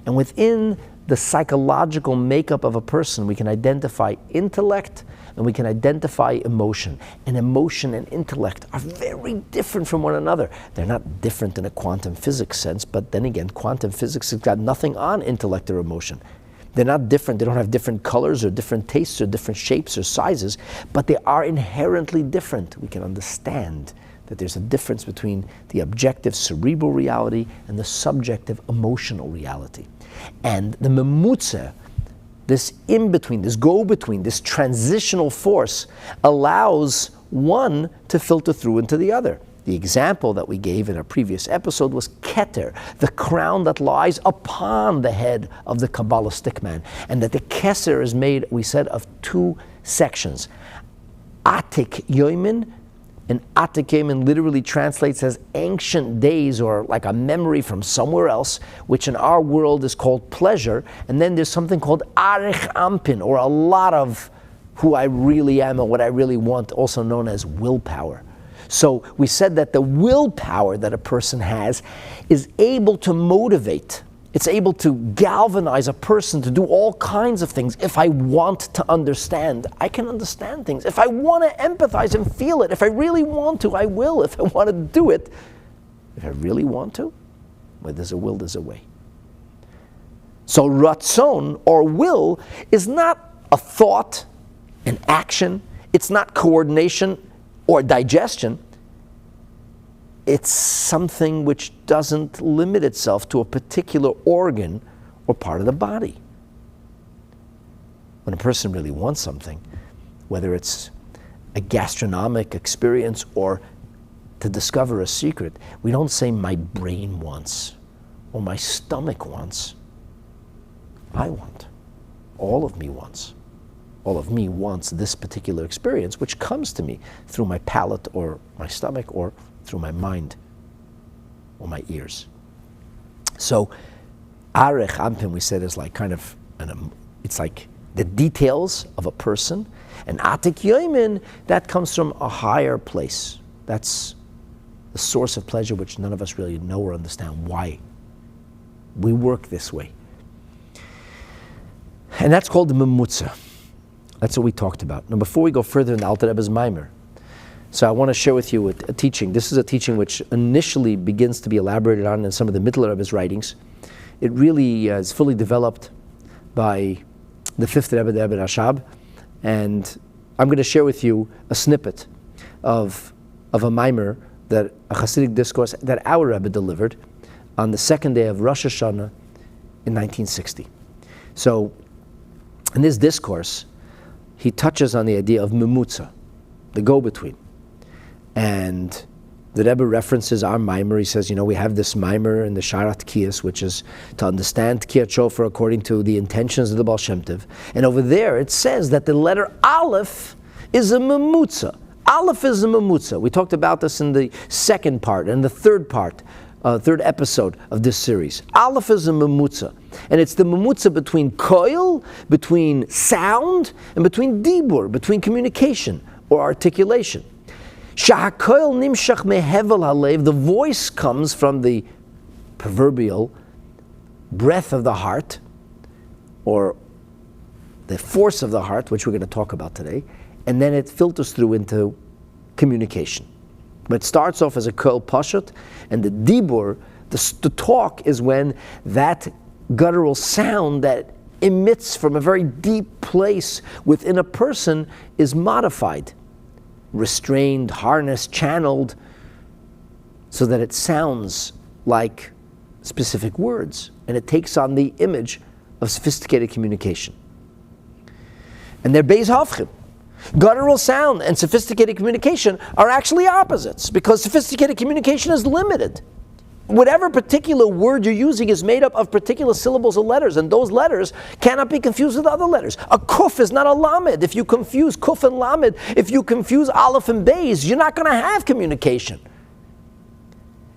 And within the psychological makeup of a person, we can identify intellect and we can identify emotion. And emotion and intellect are very different from one another. They're not different in a quantum physics sense, but then again, quantum physics has got nothing on intellect or emotion. They're not different. They don't have different colors or different tastes or different shapes or sizes, but they are inherently different. We can understand that there's a difference between the objective cerebral reality and the subjective emotional reality. And the Memutza, this in-between, this go-between, this transitional force, allows one to filter through into the other. The example that we gave in our previous episode was Keter, the crown that lies upon the head of the Kabbalistic man. And that the Keser is made, we said, of two sections. HaTekiyot, and HaTekiyot literally translates as ancient days, or like a memory from somewhere else, which in our world is called pleasure. And then there's something called Arich Ampin, or a lot of who I really am and what I really want, also known as willpower. So we said that the willpower that a person has is able to motivate. It's able to galvanize a person to do all kinds of things. If I want to understand, I can understand things. If I want to empathize and feel it, if I really want to, I will. If I want to do it, if I really want to, where there's a will, there's a way. So ratzon, or will, is not a thought, an action. It's not coordination or digestion. It's something which doesn't limit itself to a particular organ or part of the body. When a person really wants something, whether it's a gastronomic experience or to discover a secret, we don't say my brain wants or my stomach wants. I want. All of me wants. All of me wants this particular experience, which comes to me through my palate or my stomach or through my mind or my ears. So, arech ampim, we said, is like kind of, it's like the details of a person. And HaTekiyot, that comes from a higher place. That's the source of pleasure, which none of us really know or understand why we work this way. And that's called the Memutza. That's what we talked about. Now, before we go further in the Alter Rebbe's Maimer, so I want to share with you a teaching. This is a teaching which initially begins to be elaborated on in some of the Middle Rebbe's writings. It really is fully developed by the fifth Rebbe, the Rebbe Rashab, and I'm going to share with you a snippet of a Maimer, that a Chasidic discourse that our Rebbe delivered on the second day of Rosh Hashanah in 1960. So, in this discourse, he touches on the idea of Memutza, the go-between. And the Rebbe references our Maimer. He says, we have this Maimer in the Sha'ar HaTekiyot, which is to understand Tekiyot Shofar according to the intentions of the Baal Shem Tov. And over there it says that the letter Aleph is a Memutza. Aleph is a Memutza. We talked about this in the second part and the third episode of this series. Aleph is a Memutza. And it's the Memutza between koil, between sound, and between dibur, between communication or articulation. Shahakoil nimshach mehevel halev, the voice comes from the proverbial breath of the heart, or the force of the heart, which we're going to talk about today, and then it filters through into communication. But it starts off as a koil pashut, and the dibur, the talk, is when that guttural sound that emits from a very deep place within a person is modified, restrained, harnessed, channeled, so that it sounds like specific words, and it takes on the image of sophisticated communication. And they're beis hafchim. Guttural sound and sophisticated communication are actually opposites, because sophisticated communication is limited. Whatever particular word you're using is made up of particular syllables or letters, and those letters cannot be confused with other letters. A kuf is not a lamed. If you confuse kuf and lamed, if you confuse aleph and beis, you're not going to have communication.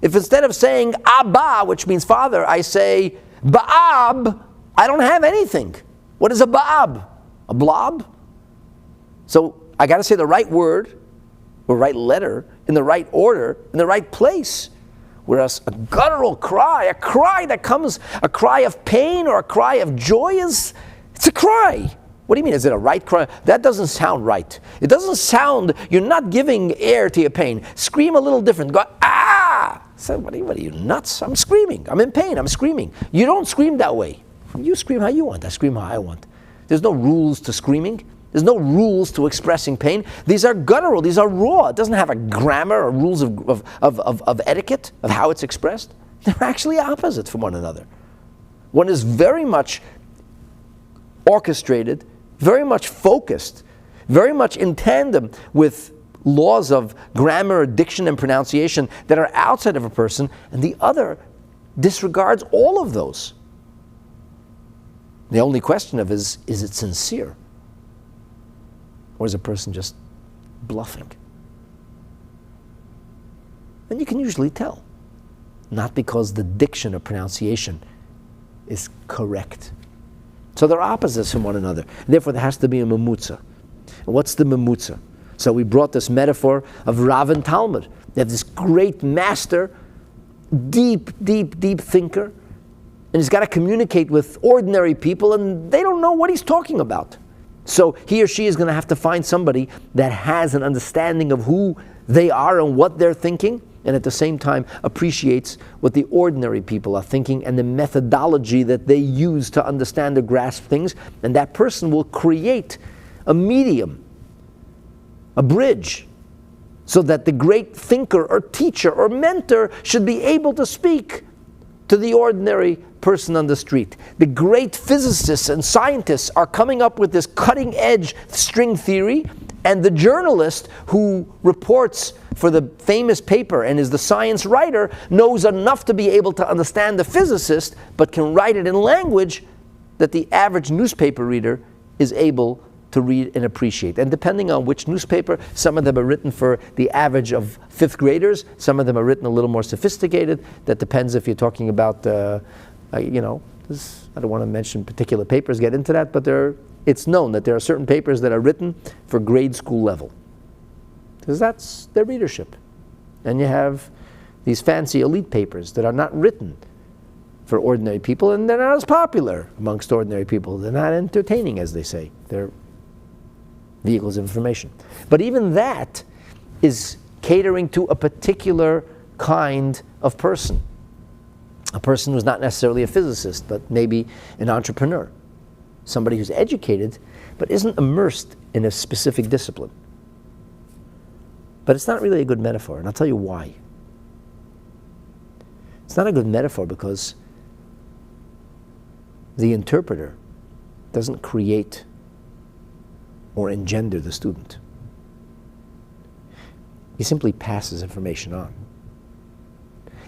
If instead of saying abba, which means father, I say ba'ab, I don't have anything. What is a ba'ab? A blob? So I got to say the right word or right letter in the right order in the right place. Whereas a guttural cry, a cry that comes, a cry of pain or a cry of joy, it's a cry. What do you mean? Is it a right cry? That doesn't sound right. It doesn't sound, you're not giving air to your pain. Scream a little different. Go, ah! So what are you, nuts? I'm screaming. I'm in pain. I'm screaming. You don't scream that way. You scream how you want. I scream how I want. There's no rules to screaming. There's no rules to expressing pain. These are guttural. These are raw. It doesn't have a grammar or rules of etiquette of how it's expressed. They're actually opposite from one another. One is very much orchestrated, very much focused, very much in tandem with laws of grammar, diction, and pronunciation that are outside of a person, and the other disregards all of those. The only question of is it sincere? Or is a person just bluffing? And you can usually tell. Not because the diction or pronunciation is correct. So they're opposites from one another. Therefore, there has to be a Memutza. And what's the Memutza? So we brought this metaphor of Rav and Talmud. They have this great master, deep thinker, and he's got to communicate with ordinary people, and they don't know what he's talking about. So he or she is going to have to find somebody that has an understanding of who they are and what they're thinking, and at the same time appreciates what the ordinary people are thinking and the methodology that they use to understand or grasp things. And that person will create a medium, a bridge, so that the great thinker or teacher or mentor should be able to speak to the ordinary person on the street. The great physicists and scientists are coming up with this cutting-edge string theory, And the journalist who reports for the famous paper and is the science writer knows enough to be able to understand the physicist, but can write it in language that the average newspaper reader is able to read and appreciate. And depending on which newspaper, some of them are written for the average of fifth graders, some of them are written a little more sophisticated. That depends if you're talking about, I don't want to mention particular papers, get into that, but it's known that there are certain papers that are written for grade school level, because that's their readership. And you have these fancy elite papers that are not written for ordinary people, and they're not as popular amongst ordinary people. They're not entertaining, as they say. They're vehicles of information. But even that is catering to a particular kind of person. A person who's not necessarily a physicist, but maybe an entrepreneur. Somebody who's educated, but isn't immersed in a specific discipline. But it's not really a good metaphor, and I'll tell you why. It's not a good metaphor because the interpreter doesn't create or engender the student. He simply passes information on.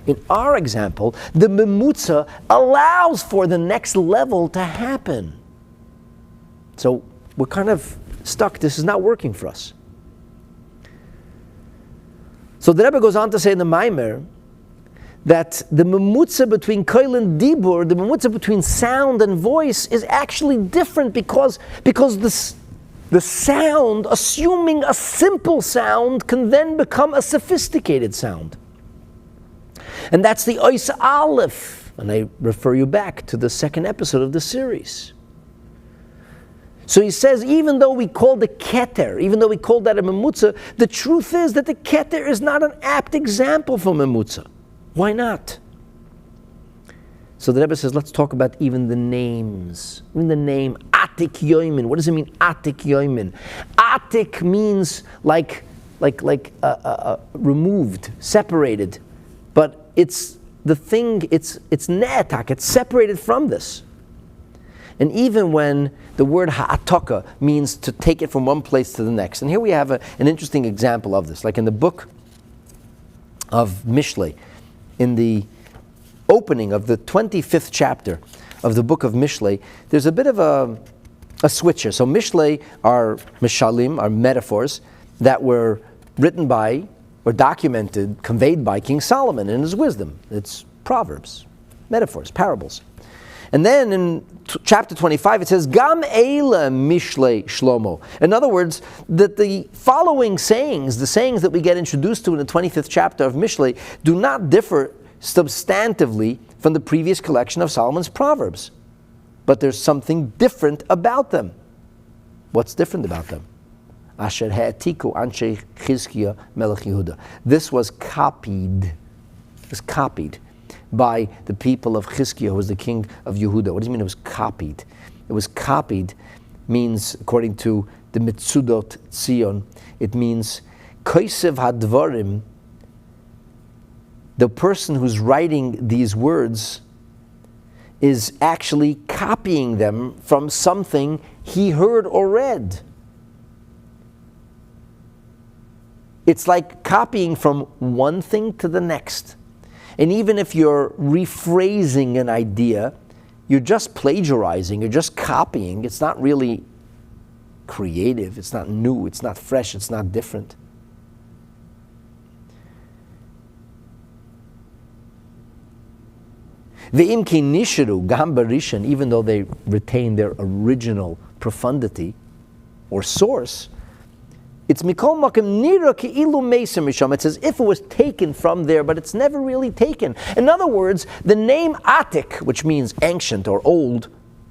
In our example, the Memutza allows for the next level to happen. So we're kind of stuck. This is not working for us. So the Rebbe goes on to say in the Maimer that the Memutza between Koil and Dibur, the Memutza between sound and voice, is actually different because the sound, assuming a simple sound, can then become a sophisticated sound. And that's the Ois Aleph. And I refer you back to the second episode of the series. So he says, even though we call the Keter, even though we call that a Memutza, the truth is that the Keter is not an apt example for Memutza. Why not? So the Rebbe says, let's talk about even the names. Even the name HaTekiyot. What does it mean, HaTekiyot? Atik means like removed, separated. But it's the thing, it's ne'atak, it's separated from this. And even when the word ha'ataka means to take it from one place to the next. And here we have an interesting example of this. Like in the book of Mishlei, in the opening of the 25th chapter of the book of Mishlei, there's a bit of a switcher. So Mishlei are mishalim, are metaphors that were written by, or documented, conveyed by King Solomon in his wisdom. It's proverbs, metaphors, parables. And then in chapter 25 it says, Gam Eila Mishlei Shlomo. In other words, that the following sayings, the sayings that we get introduced to in the 25th chapter of Mishlei, do not differ substantively from the previous collection of Solomon's proverbs. But there's something different about them. What's different about them? Asher ha'atiku anshe Chizkiah melech Yehuda. This was copied by the people of Chizkiah, who was the king of Yehuda. What does it mean it was copied? It was copied means, according to the Mitzudot Tzion, it means Kosev Hadvarim. The person who's writing these words is actually copying them from something he heard or read. It's like copying from one thing to the next. And even if you're rephrasing an idea, you're just plagiarizing, you're just copying. It's not really creative, it's not new, it's not fresh, it's not different. Ve'im ki nishiru gam barishan, even though they retain their original profundity or source, it's mikol makom nira ki'ilu meisem misham. It's as if it was taken from there, but it's never really taken. In other words, the name Atik, which means ancient or old,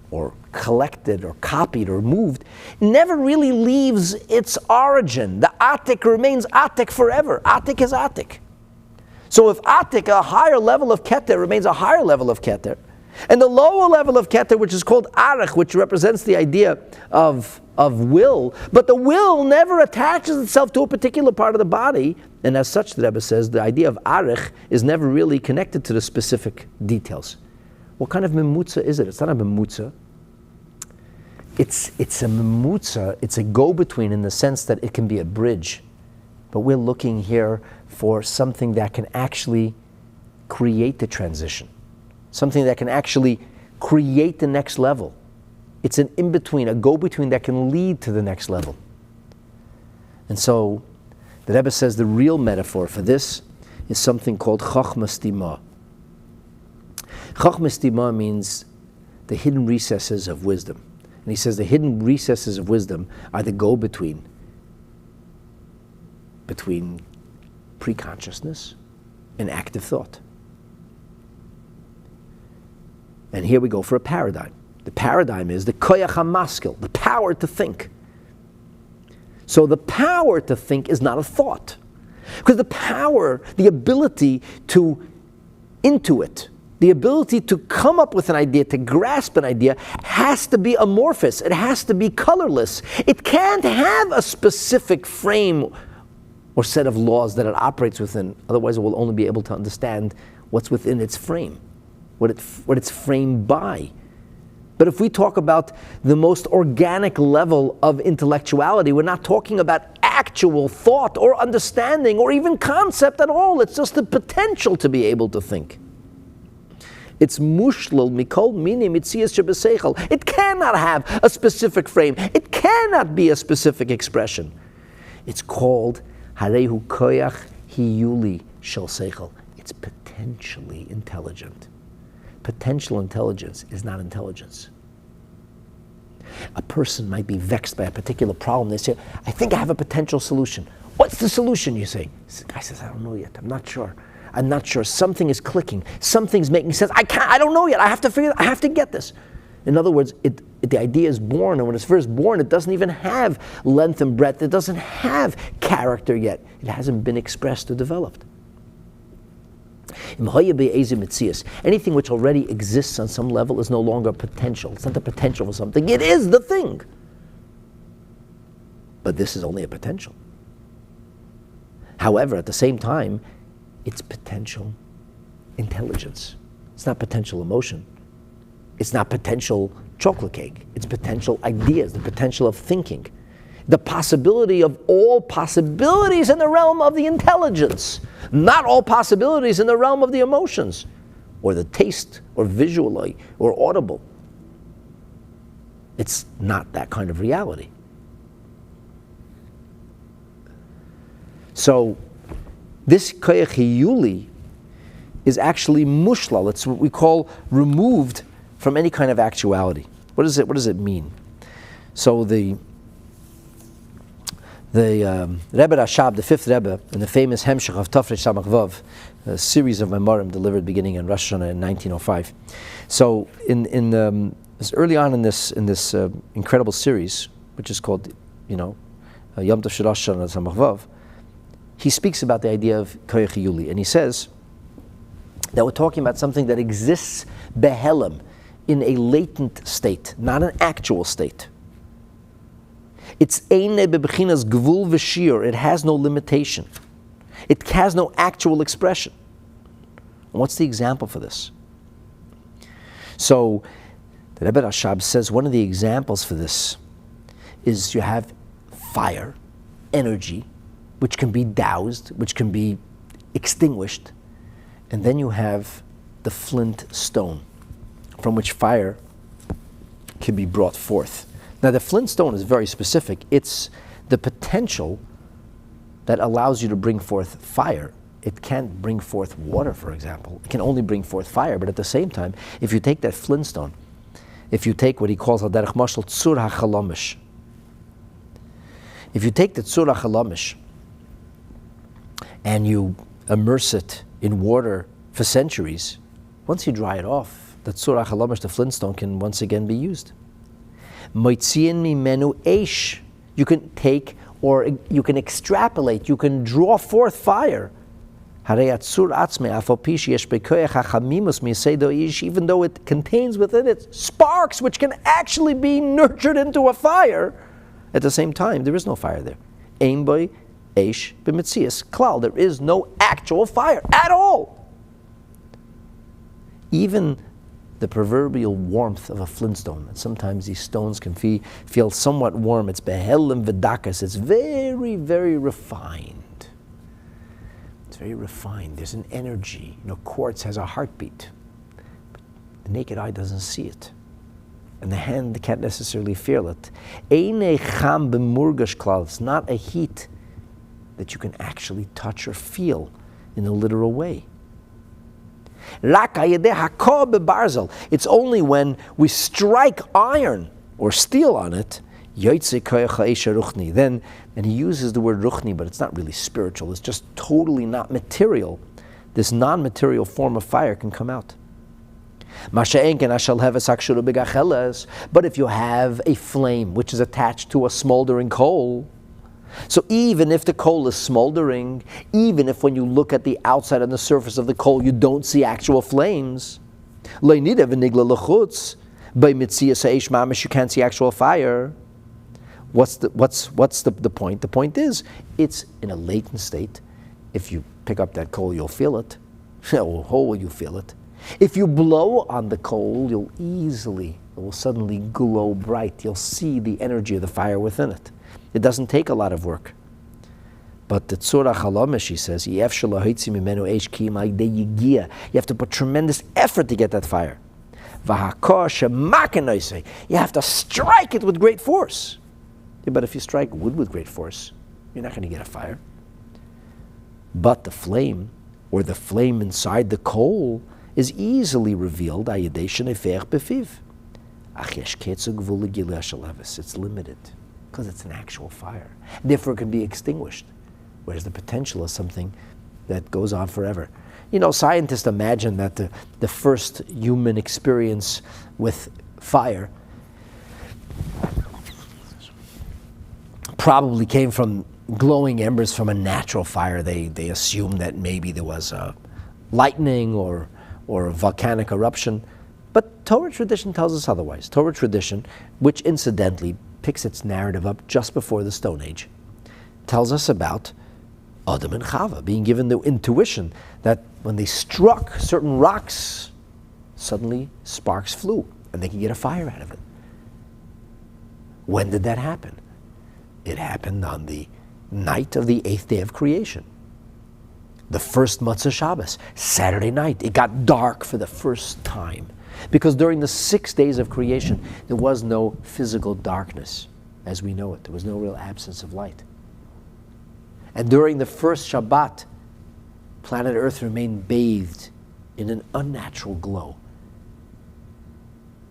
or collected or copied or moved, never really leaves its origin. The Atik remains Atik forever. Atik is Atik. So if Atik, a higher level of Keter, remains a higher level of Keter, and the lower level of Keter, which is called Arach, which represents the idea of will, but the will never attaches itself to a particular part of the body, and as such, the Rebbe says, the idea of Arach is never really connected to the specific details. What kind of Memutza is it? It's not a Memutza. it's a memutza, it's a go-between in the sense that it can be a bridge. But we're looking here for something that can actually create the transition, something that can actually create the next level. It's an in-between, a go-between that can lead to the next level. And so the Rebbe says the real metaphor for this is something called Chochma Stima. Chochma Stima means the hidden recesses of wisdom. And he says the hidden recesses of wisdom are the go-between between pre-consciousness and active thought. And here we go for a paradigm. The paradigm is the koyach hamaskil, the power to think. So the power to think is not a thought. Because the power, the ability to intuit, the ability to come up with an idea, to grasp an idea, has to be amorphous. It has to be colorless. It can't have a specific frame or set of laws that it operates within. Otherwise, it will only be able to understand what's within its frame, what it's framed by. But if we talk about the most organic level of intellectuality, we're not talking about actual thought or understanding or even concept at all. It's just the potential to be able to think. It's mushlal mikol mini mitzias shebeseichel. It cannot have a specific frame. It cannot be a specific expression. It's called harehu koyach hiyuli shel seichel. It's potentially intelligent. Potential intelligence is not intelligence. A person might be vexed by a particular problem. They say, I think I have a potential solution. What's the solution, you say? The guy says, I don't know yet. I'm not sure. I'm not sure. Something is clicking. Something's making sense. I don't know yet. I have to figure it. I have to get this. In other words, the idea is born, and when it's first born, it doesn't even have length and breadth. It doesn't have character yet. It hasn't been expressed or developed. Anything which already exists on some level is no longer potential. It's not the potential for something. It is the thing. But this is only a potential. However, at the same time, it's potential intelligence. It's not potential emotion. It's not potential chocolate cake. It's potential ideas, the potential of thinking. The possibility of all possibilities in the realm of the intelligence, not all possibilities in the realm of the emotions, or the taste, or visually, or audible. It's not that kind of reality. So, this koyach hiyuli is actually mushlal. It's what we call removed from any kind of actuality. What does it mean? So the Rebbe Rashab, the fifth Rebbe, in the famous Hemshech of Tafresh Samach Vav, a series of memorim delivered beginning in Rosh Hashanah in 1905. So early on in this incredible series, which is called, Yom Tov Shel Rosh Hashanah Samach Vav, he speaks about the idea of koyach hiyuli, and he says that we're talking about something that exists behelem, in a latent state, not an actual state. It's eine bebechinas gvul v'shir. It has no limitation. It has no actual expression. And what's the example for this? So, the Rebbe Rashab says one of the examples for this is you have fire, energy, which can be doused, which can be extinguished, and then you have the flint stone, from which fire can be brought forth. Now the flint stone is very specific. It's the potential that allows you to bring forth fire. It can't bring forth water, for example. It can only bring forth fire, but at the same time, if you take that flint stone, if you take what he calls al derech mashal tzur hachalamish, if you take the tzur hachalamish and you immerse it in water for centuries, once you dry it off, the tzur hachalamish, the flintstone, can once again be used. Moitziin mimenu eish. You can take, or you can extrapolate, you can draw forth fire. Even though it contains within it sparks which can actually be nurtured into a fire, at the same time, there is no fire there. Ein boy eish b'metzias klal. There is no actual fire at all. Even the proverbial warmth of a flintstone. And sometimes these stones can feel somewhat warm. It's behelim v'dakas. It's very, very refined. It's very refined. There's an energy. Quartz has a heartbeat. The naked eye doesn't see it. And the hand can't necessarily feel it. It's not a heat that you can actually touch or feel in a literal way. It's only when we strike iron or steel on it, then, and he uses the word ruchni, but it's not really spiritual, it's just totally not material. This non-material form of fire can come out. But if you have a flame which is attached to a smoldering coal, so even if the coal is smoldering, even if when you look at the outside and the surface of the coal you don't see actual flames, you can't see actual fire. What's the point? The point is, it's in a latent state. If you pick up that coal, you'll feel it. How will you feel it? If you blow on the coal, it will suddenly glow bright. You'll see the energy of the fire within it. It doesn't take a lot of work. But the Tzura Chalomesh, he says, you have to put tremendous effort to get that fire. You have to strike it with great force. Yeah, but if you strike wood with great force, you're not going to get a fire. But the flame, or the flame inside the coal, is easily revealed. It's limited, because it's an actual fire. Therefore it can be extinguished. Whereas the potential is something that goes on forever. Scientists imagine that the first human experience with fire probably came from glowing embers from a natural fire. They assume that maybe there was a lightning or a volcanic eruption. But Torah tradition tells us otherwise. Torah tradition, which incidentally picks its narrative up just before the Stone Age, tells us about Adam and Chava being given the intuition that when they struck certain rocks, suddenly sparks flew and they could get a fire out of it. When did that happen? It happened on the night of the 8th day of creation. The first Matzah Shabbos, Saturday night. It got dark for the first time. Because during the 6 days of creation, there was no physical darkness as we know it. There was no real absence of light. And during the first Shabbat, planet Earth remained bathed in an unnatural glow.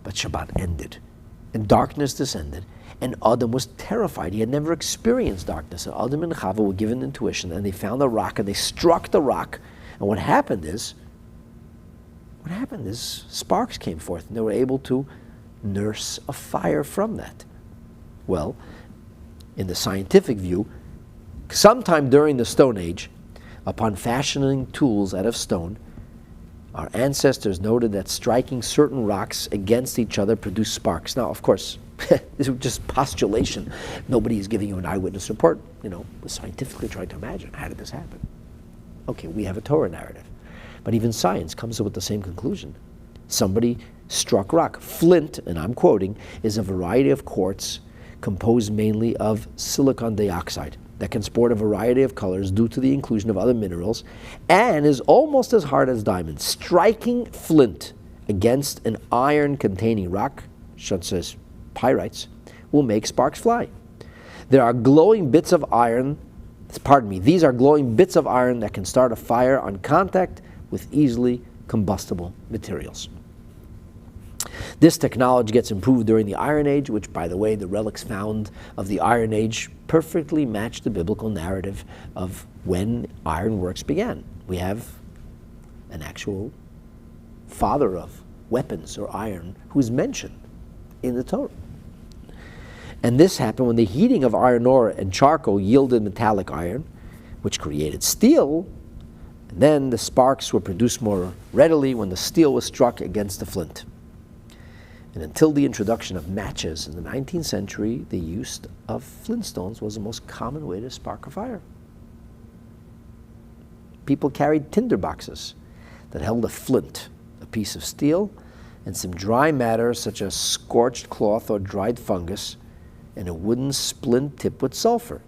But Shabbat ended, and darkness descended, and Adam was terrified. He had never experienced darkness. And Adam and Chava were given intuition, and they found a rock, and they struck the rock. And what happened is sparks came forth, and they were able to nurse a fire from that. Well, in the scientific view, sometime during the Stone Age, upon fashioning tools out of stone, our ancestors noted that striking certain rocks against each other produced sparks. Now, of course, this is just postulation. Nobody is giving you an eyewitness report. We're scientifically trying to imagine, how did this happen? Okay, we have a Torah narrative. But even science comes up with the same conclusion. Somebody struck rock. Flint, and I'm quoting, is a variety of quartz composed mainly of silicon dioxide that can sport a variety of colors due to the inclusion of other minerals and is almost as hard as diamond. Striking flint against an iron-containing rock, such as pyrites, will make sparks fly. These are glowing bits of iron that can start a fire on contact with easily combustible materials. This technology gets improved during the Iron Age, which, by the way, the relics found of the Iron Age perfectly match the biblical narrative of when ironworks began. We have an actual father of weapons or iron who is mentioned in the Torah. And this happened when the heating of iron ore and charcoal yielded metallic iron, which created steel, and then the sparks were produced more readily when the steel was struck against the flint. And until the introduction of matches in the 19th century, the use of flintstones was the most common way to spark a fire. People carried tinder boxes that held a flint, a piece of steel, and some dry matter such as scorched cloth or dried fungus, and a wooden splint tipped with sulfur.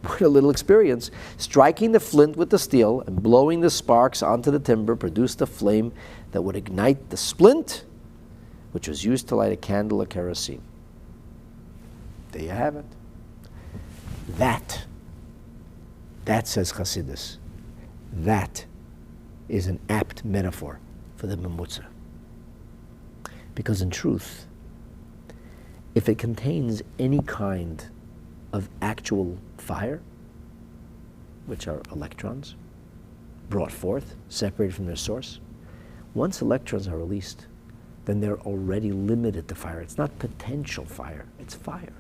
With a little experience, striking the flint with the steel and blowing the sparks onto the timber produced a flame that would ignite the splint, which was used to light a candle or kerosene. There you have it. That says Chassidus, that is an apt metaphor for the Memutza. Because in truth, if it contains any kind of actual fire, which are electrons, brought forth, separated from their source, once electrons are released, then they're already limited to fire. It's not potential fire, it's fire.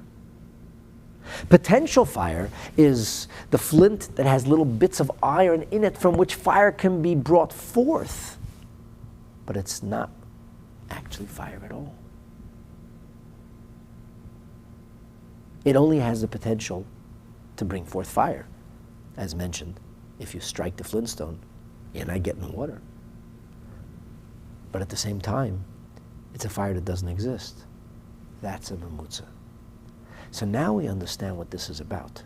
Potential fire is the flint that has little bits of iron in it from which fire can be brought forth. But it's not actually fire at all. It only has the potential to bring forth fire. As mentioned, if you strike the flintstone, you're not getting water. But at the same time, it's a fire that doesn't exist. That's a Memutza. So now we understand what this is about.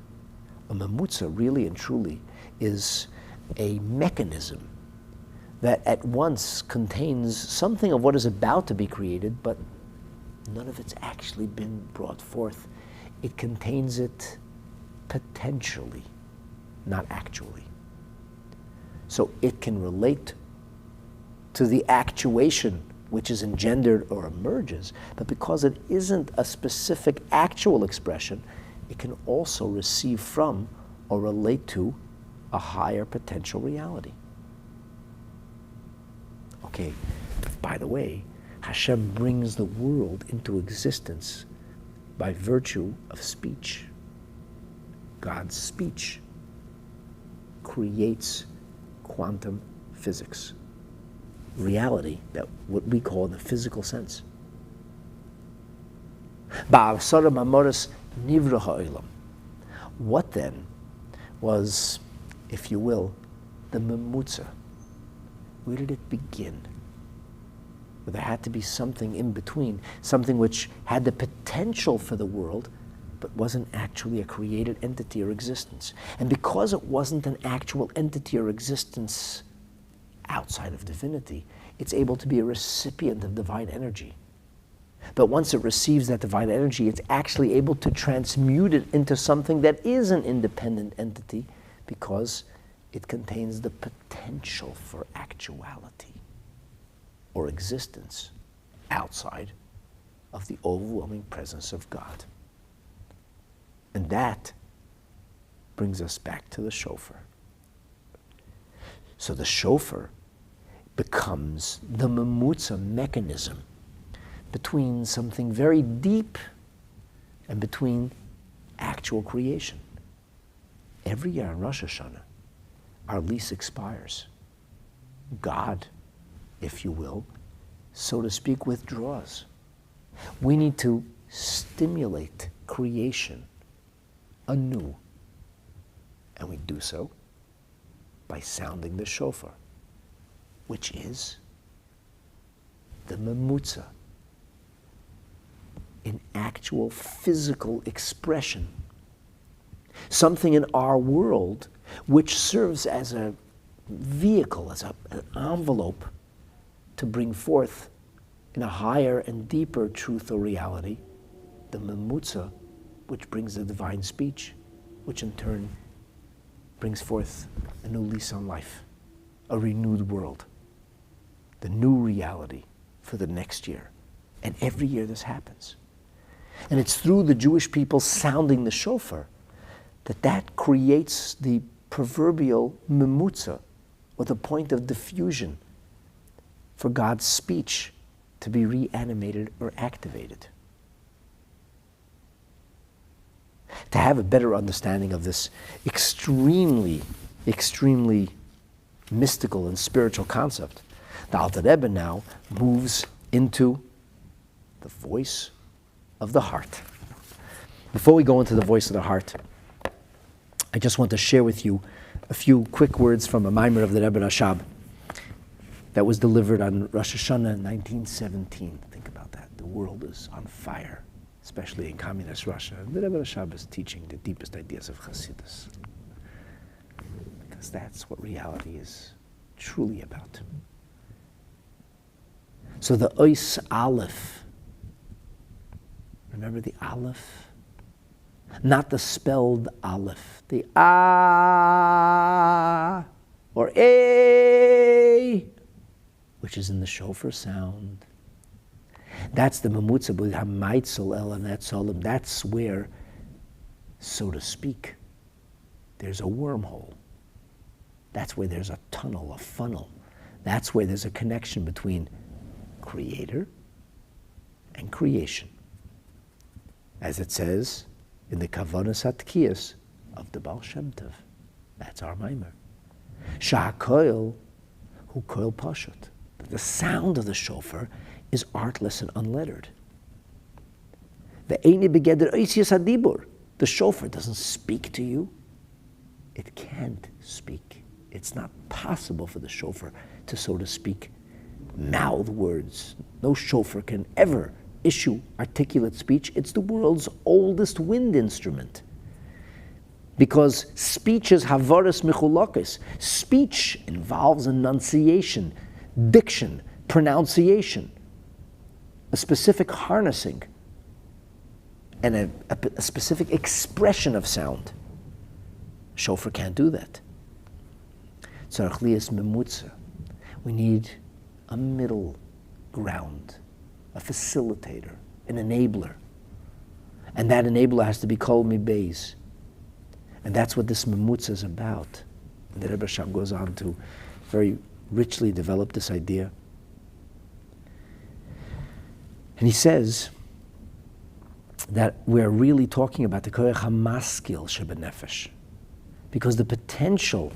A Memutza really and truly is a mechanism that at once contains something of what is about to be created, but none of it's actually been brought forth. It contains it potentially, not actually. So it can relate to the actuation which is engendered or emerges, but because it isn't a specific actual expression, it can also receive from or relate to a higher potential reality. Okay, by the way, Hashem brings the world into existence by virtue of speech. God's speech creates quantum physics, reality, that what we call in the physical sense. What then was, if you will, the Memutza? Where did it begin? Well, there had to be something in between, something which had the potential for the world, but wasn't actually a created entity or existence. And because it wasn't an actual entity or existence outside of divinity, it's able to be a recipient of divine energy. But once it receives that divine energy, it's actually able to transmute it into something that is an independent entity because it contains the potential for actuality or existence outside of the overwhelming presence of God. And that brings us back to the shofar. So the shofar becomes the Memutza mechanism between something very deep and between actual creation. Every year on Rosh Hashanah, our lease expires. God, if you will, so to speak, withdraws. We need to stimulate creation anew. And we do so by sounding the shofar, which is the Memutza, in actual physical expression. Something in our world which serves as a vehicle, as an envelope to bring forth in a higher and deeper truth or reality, the Memutza, which brings the divine speech, which in turn brings forth a new lease on life, a renewed world, the new reality for the next year. And every year this happens. And it's through the Jewish people sounding the shofar that creates the proverbial Memutza, or the point of diffusion for God's speech to be reanimated or activated. To have a better understanding of this extremely, extremely mystical and spiritual concept, the Alter Rebbe now moves into the voice of the heart. Before we go into the voice of the heart, I just want to share with you a few quick words from a Maimer of the Rebbe Rashab. that was delivered on Rosh Hashanah in 1917. Think about that. The world is on fire, especially in communist Russia. And the Rebbe Rashab is teaching the deepest ideas of Hasidus. Because that's what reality is truly about. So the Ois Aleph, remember the Aleph? Not the spelled Aleph, the Ah or A, which is in the Shofar sound. That's the Memutza, and that's where, so to speak, there's a wormhole. That's where there's a tunnel, a funnel. That's where there's a connection between creator and creation. As it says in the Kavanas HaTekiyot of the Baal Shem Tov. That's our mimer. Sha'ar hu koil pashut. The sound of the shofar is artless and unlettered. The eini begeder oisius hadibur. The shofar doesn't speak to you. It can't speak. It's not possible for the shofar to, so to speak, mouth words. No shofar can ever issue articulate speech. It's the world's oldest wind instrument. Because speech is havaras michulakis. Speech involves enunciation, diction, pronunciation, a specific harnessing, and a specific expression of sound. Shofar can't do that. Tzarich liyas memutza. We need a middle ground, a facilitator, an enabler. And that enabler has to be kol mibeis. And that's what this Memutza is about. And the Rebbe Sham goes on to very richly develop this idea. And he says that we're really talking about the koyach hamaskil shebenefesh, because the potential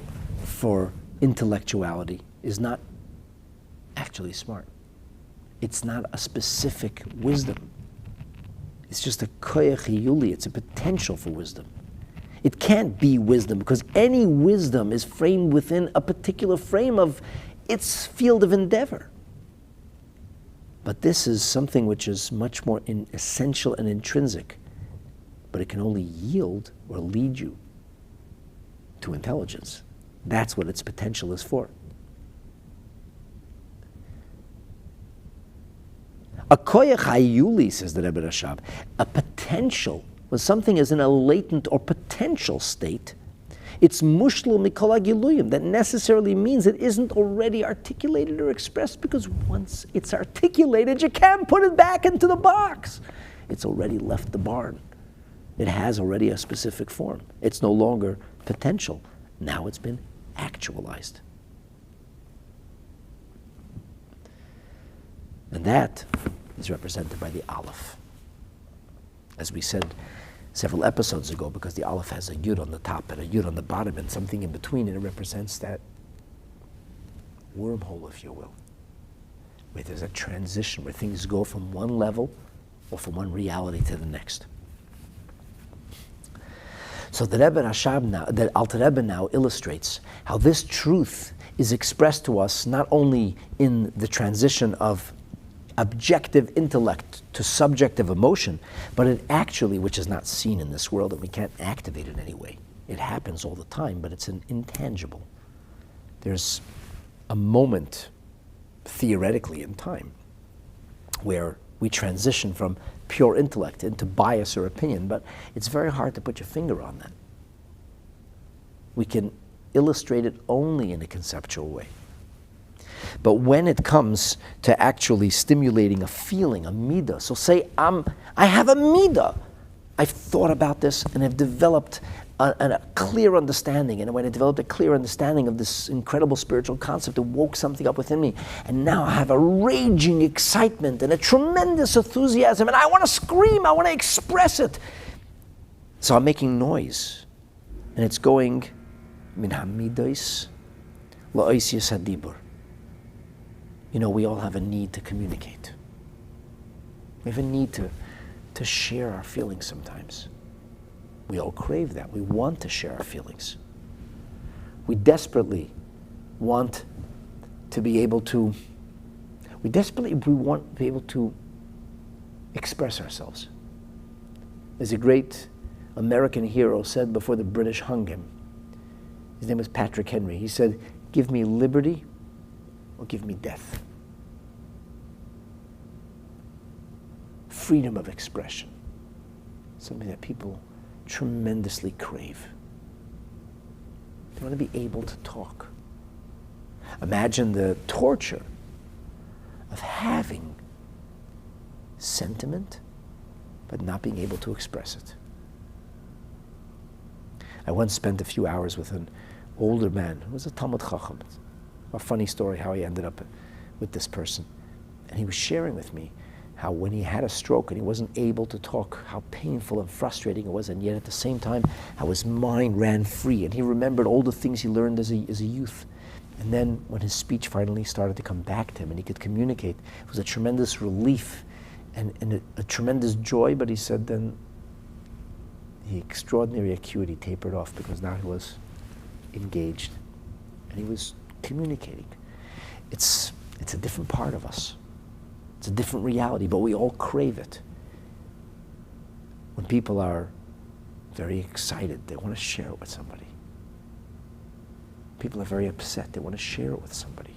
for intellectuality is not actually smart. It's not a specific wisdom. It's just a koyach hiyuli. It's a potential for wisdom. It can't be wisdom, because any wisdom is framed within a particular frame of its field of endeavor. But this is something which is much more essential and intrinsic, but it can only yield or lead you to intelligence. That's what its potential is for. A koyach hayuli, says the Rebbe Rashab, a potential. When something is in a latent or potential state, it's mushlo mikol hagiluyim. That necessarily means it isn't already articulated or expressed, because once it's articulated, you can't put it back into the box. It's already left the barn. It has already a specific form. It's no longer potential. Now it's been actualized. And that is represented by the Aleph. As we said several episodes ago, because the Aleph has a Yud on the top and a Yud on the bottom and something in between, and it represents that wormhole, if you will, where there's a transition, where things go from one level or from one reality to the next. So the Rebbe Rashab now, the Alter Rebbe now illustrates how this truth is expressed to us not only in the transition of objective intellect to subjective emotion, but it actually, which is not seen in this world and we can't activate it anyway. It happens all the time, but it's an intangible. There's a moment, theoretically in time, where we transition from pure intellect into bias or opinion, but it's very hard to put your finger on that. We can illustrate it only in a conceptual way. But when it comes to actually stimulating a feeling, a midah, so say I have a midah. I've thought about this and I've developed a clear understanding. And when I developed a clear understanding of this incredible spiritual concept, it woke something up within me. And now I have a raging excitement and a tremendous enthusiasm, and I want to scream, I want to express it. So I'm making noise. And it's going, min hamidos la'oisius hadibur. You know, we all have a need to communicate. We have a need to share our feelings sometimes. We all crave that. We want to share our feelings. We desperately want to be able to, we want to be able to express ourselves. As a great American hero said before the British hung him, his name was Patrick Henry, he said, "Give me liberty or give me death." Freedom of expression, something that people tremendously crave. They want to be able to talk. Imagine the torture of having sentiment but not being able to express it. I once spent a few hours with an older man who was a Talmud Chacham. A funny story how he ended up with this person. And he was sharing with me how when he had a stroke and he wasn't able to talk, how painful and frustrating it was, and yet at the same time, how his mind ran free. And he remembered all the things he learned as a youth. And then when his speech finally started to come back to him and he could communicate, it was a tremendous relief and a tremendous joy, but he said then the extraordinary acuity tapered off because now he was engaged and he was communicating. It's a different part of us. It's a different reality, but we all crave it. When people are very excited, they want to share it with somebody. People are very upset, they want to share it with somebody.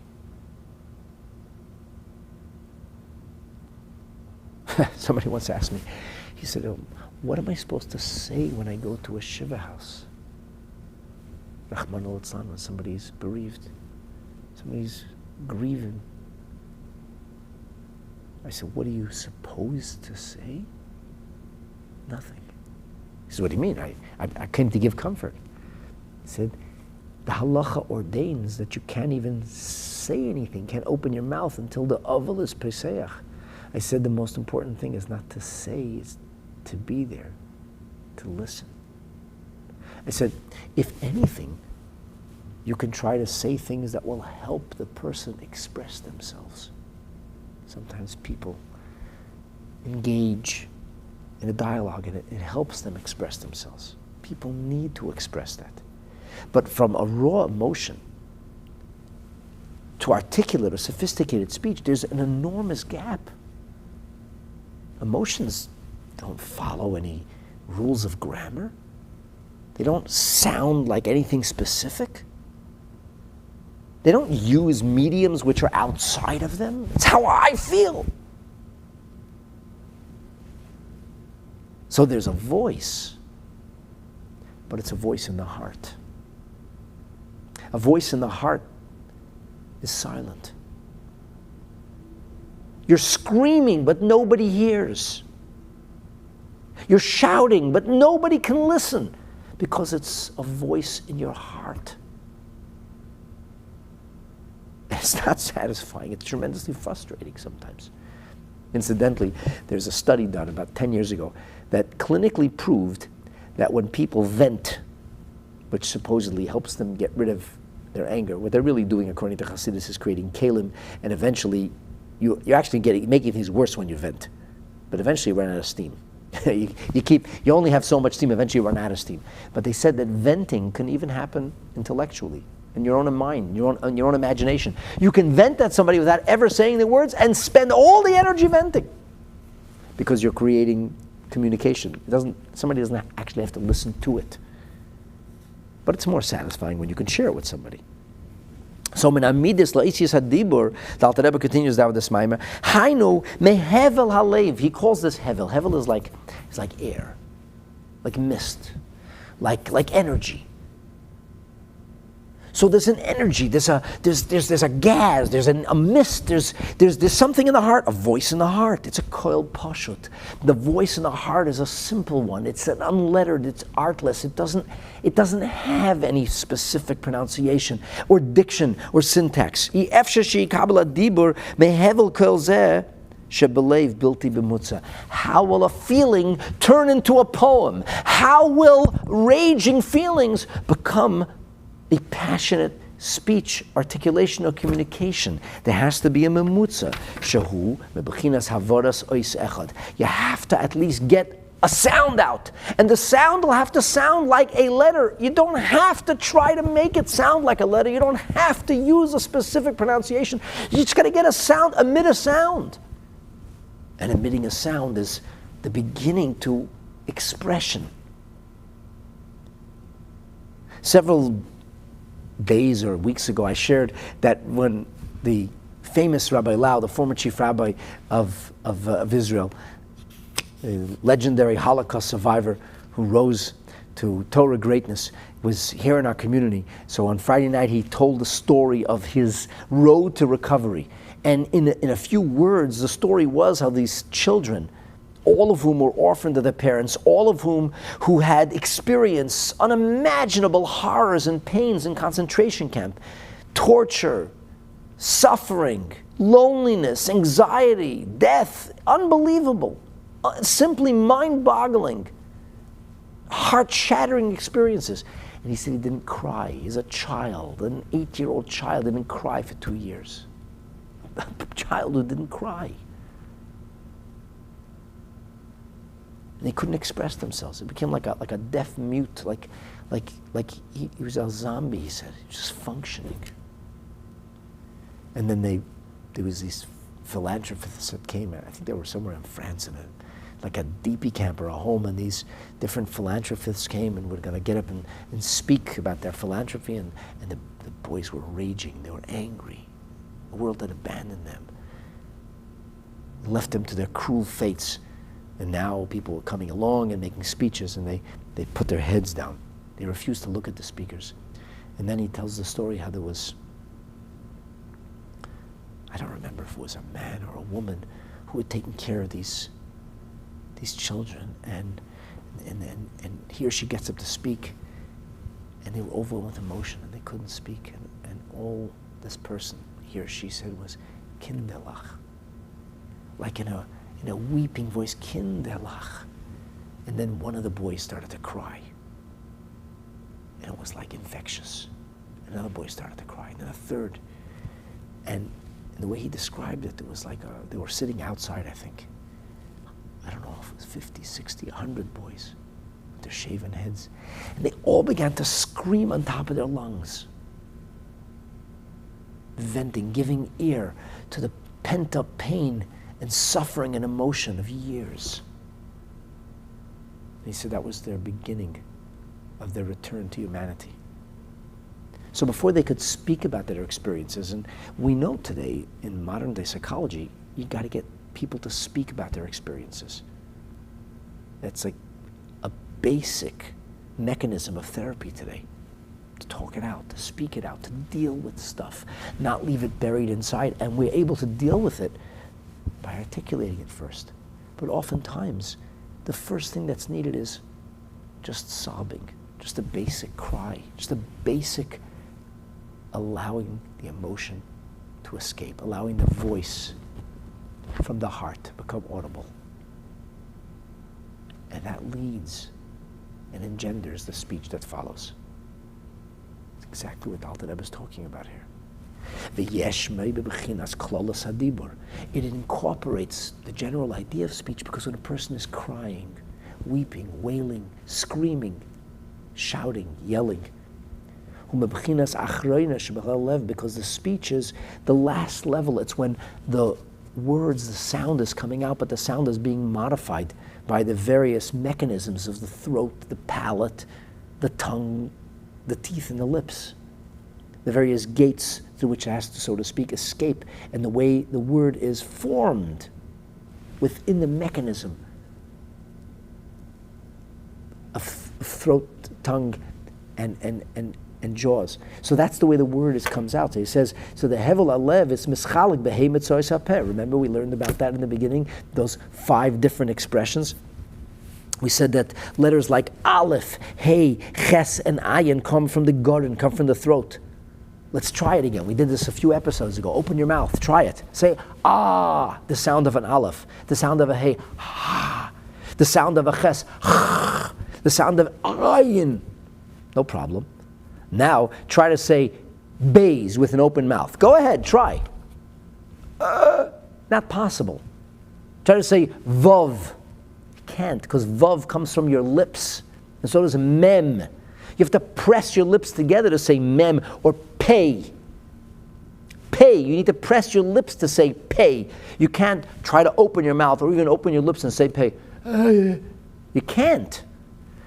Somebody once asked me, he said, what am I supposed to say when I go to a Shiva house? Rahman al-Islam, when somebody's bereaved, somebody's grieving. I said, what are you supposed to say? Nothing. He said, what do you mean? I came to give comfort. He said, the halacha ordains that you can't even say anything, can't open your mouth until the aval is peseach. I said the most important thing is not to say, it's to be there, to listen. I said, if anything, you can try to say things that will help the person express themselves. Sometimes people engage in a dialogue and it helps them express themselves. People need to express that. But from a raw emotion to articulate or sophisticated speech, there's an enormous gap. Emotions don't follow any rules of grammar. They don't sound like anything specific. They don't use mediums which are outside of them. It's how I feel. So there's a voice, but it's a voice in the heart. A voice in the heart is silent. You're screaming, but nobody hears. You're shouting, but nobody can listen because it's a voice in your heart. It's not satisfying. It's tremendously frustrating sometimes. Incidentally, there's a study done about 10 years ago that clinically proved that when people vent, which supposedly helps them get rid of their anger, what they're really doing, according to Chasidic, is creating kalim, and eventually you're actually making things worse when you vent. But eventually you run out of steam. you only have so much steam, eventually you run out of steam. But they said that venting can even happen intellectually, in your own mind, your own imagination. You can vent at somebody without ever saying the words and spend all the energy venting because you're creating communication. Somebody doesn't actually have to listen to it. But it's more satisfying when you can share it with somebody. So, min amidis la'isius hadibur, the Alter Rebbe continues that with this maimer. Hainu mehevel halev. He calls this hevel. Hevel is like air, like mist, like energy. So there's an energy, there's a gas, there's a mist, there's something in the heart, a voice in the heart. It's a koil pashut. The voice in the heart is a simple one. It's an unlettered, it's artless. It doesn't have any specific pronunciation or diction or syntax. How will a feeling turn into a poem? How will raging feelings become a passionate speech, articulation, or communication? There has to be a memutza. Shehu mebechinas havodas ois echad. You have to at least get a sound out. And the sound will have to sound like a letter. You don't have to try to make it sound like a letter. You don't have to use a specific pronunciation. You just got to get a sound, emit a sound. And emitting a sound is the beginning to expression. Several days or weeks ago, I shared that when the famous Rabbi Lau, the former chief rabbi of Israel, a legendary Holocaust survivor who rose to Torah greatness, was here in our community. So on Friday night, he told the story of his road to recovery. And in a few words, the story was how these children, all of whom were orphaned to their parents, all of whom who had experienced unimaginable horrors and pains in concentration camp, torture, suffering, loneliness, anxiety, death, unbelievable. Simply mind-boggling, heart-shattering experiences. And he said he didn't cry. He's a child, an 8-year-old child, didn't cry for 2 years. A child who didn't cry. And they couldn't express themselves. It became like a deaf mute, like he was a zombie, he said, just functioning. And then there was these philanthropists that came, I think they were somewhere in France, like a DP camp or a home, and these different philanthropists came and were going to get up and speak about their philanthropy, and the boys were raging, they were angry. The world had abandoned them, left them to their cruel fates, and now people were coming along and making speeches, and they put their heads down. They refused to look at the speakers. And then he tells the story how there was, I don't remember if it was a man or a woman who had taken care of these children, and he or she gets up to speak, and they were overwhelmed with emotion and they couldn't speak, and all this person, he or she said, was kinderlach, like in a weeping voice, kinderlach. And then one of the boys started to cry, and it was like infectious. Another boy started to cry, and then a third, and the way he described it, it was like they were sitting outside, I think. I don't know if it was 50, 60, 100 boys with their shaven heads. And they all began to scream on top of their lungs, venting, giving ear to the pent-up pain and suffering and emotion of years. And he said that was their beginning of their return to humanity. So before they could speak about their experiences, and we know today in modern day psychology, you got to get people to speak about their experiences. That's like a basic mechanism of therapy today. To talk it out, to speak it out, to deal with stuff, not leave it buried inside. And we're able to deal with it by articulating it first. But oftentimes, the first thing that's needed is just sobbing, just a basic cry, just a basic allowing the emotion to escape, allowing the voice from the heart to become audible. And that leads and engenders the speech that follows. It's exactly what Alter Rebbe is talking about here. It incorporates the general idea of speech, because when a person is crying, weeping, wailing, screaming, shouting, yelling, because the speech is the last level. It's when the words, the sound is coming out, but the sound is being modified by the various mechanisms of the throat, the palate, the tongue, the teeth, and the lips. The various gates through which it has to, so to speak, escape, and the way the word is formed within the mechanism of throat, tongue, and jaws. So that's the way the word comes out. So he says, so the hevel alev is mischalik behei mitzois hapeh. Remember, we learned about that in the beginning, those 5 different expressions. We said that letters like aleph, hey, ches, and ayin come from the garden, come from the throat. Let's try it again. We did this a few episodes ago. Open your mouth, try it. Say, ah, the sound of an aleph, the sound of a hey, ha, the sound of a ches, ha, the sound of ayin. No problem. Now, try to say bays with an open mouth. Go ahead, try. Not possible. Try to say vov. can't, because vav comes from your lips, and so does mem. You have to press your lips together to say mem, or pay. Pay. You need to press your lips to say pay. You can't try to open your mouth or even open your lips and say pay. You can't.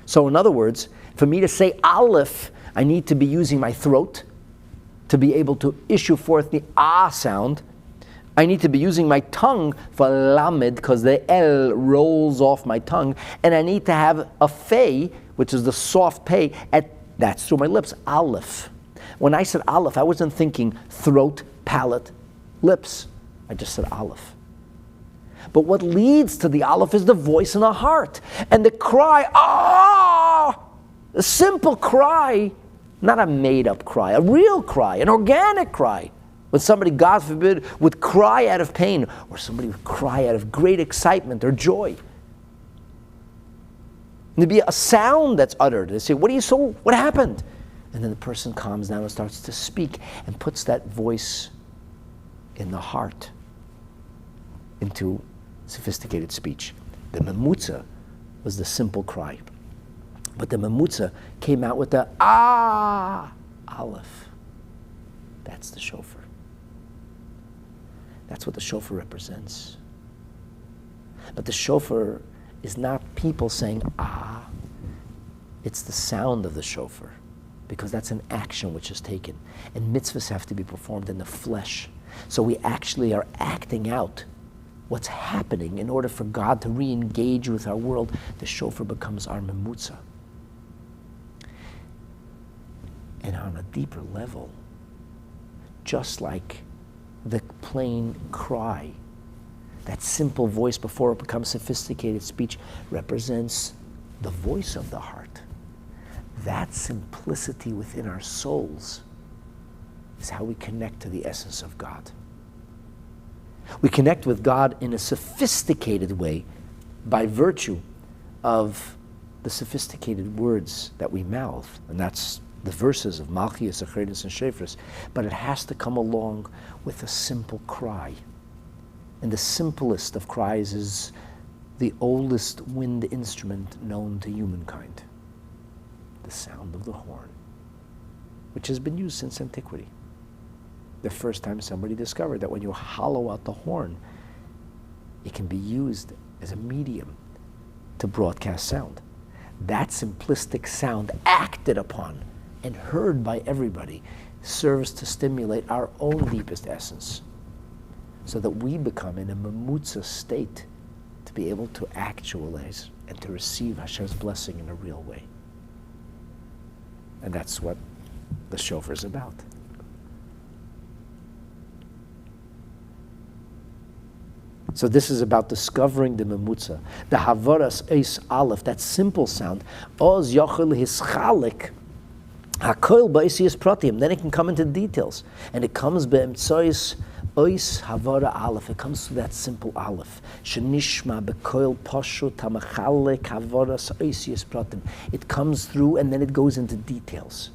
So in other words, for me to say aleph, I need to be using my throat to be able to issue forth the ah sound. I need to be using my tongue for lamed, because the L rolls off my tongue. And I need to have a fey, which is the soft pay, that's through my lips, aleph. When I said aleph, I wasn't thinking throat, palate, lips. I just said aleph. But what leads to the aleph is the voice in the heart. And the cry, ah! A simple cry, not a made-up cry, a real cry, an organic cry. When somebody, God forbid, would cry out of pain, or somebody would cry out of great excitement or joy. And there'd be a sound that's uttered. They say, what happened? And then the person calms down and starts to speak and puts that voice in the heart into sophisticated speech. The Memutza was the simple cry. But the Memutza came out with the aleph. That's the shofar. That's what the shofar represents. But the shofar is not people saying ah. It's the sound of the shofar, because that's an action which is taken. And mitzvahs have to be performed in the flesh. So we actually are acting out what's happening in order for God to re-engage with our world. The shofar becomes our memutza. And on a deeper level, just like the plain cry, that simple voice before it becomes sophisticated speech represents the voice of the heart. That simplicity within our souls is how we connect to the essence of God. We connect with God in a sophisticated way by virtue of the sophisticated words that we mouth, and that's the verses of Malchias, Achredus, and Shefras, but it has to come along with a simple cry. And the simplest of cries is the oldest wind instrument known to humankind, the sound of the horn, which has been used since antiquity. The first time somebody discovered that when you hollow out the horn, it can be used as a medium to broadcast sound. That simplistic sound acted upon and heard by everybody serves to stimulate our own deepest essence, so that we become in a memutza state to be able to actualize and to receive Hashem's blessing in a real way. And that's what the shofar is about. So this is about discovering the memutza, the havaras eis aleph, that simple sound. Oz yochel hischalik hakol ba'isiyas pratim. Then it can come into details, and it comes be'emtsois ois havara aleph. It comes to that simple aleph. Shenishma bekoil pashut hamachalek havaras eisiyas pratim. It comes through, and then it goes into details.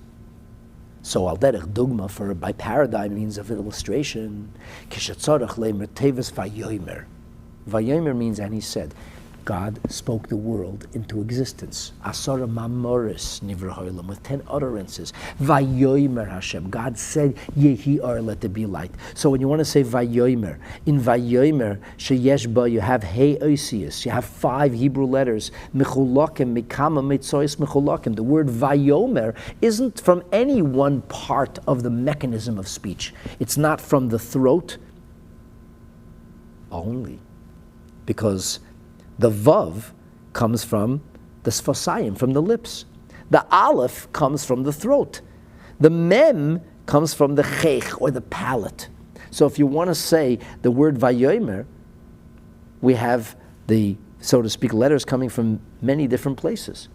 So al derech dugma, for by paradigm means of illustration, kishatzarach leimer teves vayomer. Vayomer means, and he said, God spoke the world into existence. Asara mamoris nivra ha'olam, with 10 utterances. Vayomer Hashem, God said, Yehi ar, let there be light. So when you want to say Vayomer, in Vayomer sheyesh ba, you have Hey Oisius, you have 5 Hebrew letters, Mechulakim, Mikama, Metzois, Mechulakim. The word Vayomer isn't from any one part of the mechanism of speech. It's not from the throat only, because the vav comes from the sfasayim, from the lips. The aleph comes from the throat. The mem comes from the chech, or the palate. So if you want to say the word vayomer, we have the, so to speak, letters coming from many different places.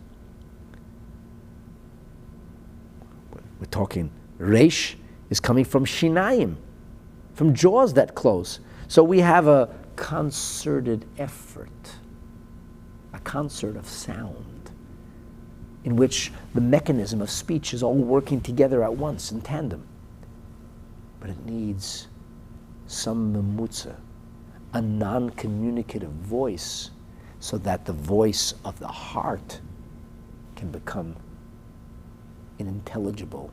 We're talking reish is coming from shinayim, from jaws that close. So we have a concerted effort, a concert of sound, in which the mechanism of speech is all working together at once in tandem. But it needs some memutza, a non-communicative voice so that the voice of the heart can become intelligible,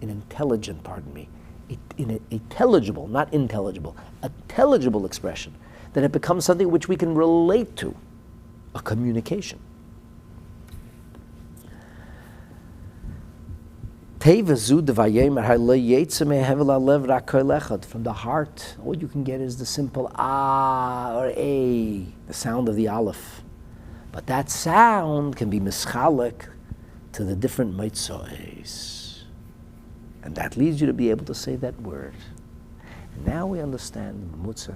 intelligible, not intelligible, a intelligible expression, that it becomes something which we can relate to, a communication. From the heart, all you can get is the simple ah or a, the sound of the aleph. But that sound can be mischalek to the different mitzoes. And that leads you to be able to say that word. And now we understand the Memutza.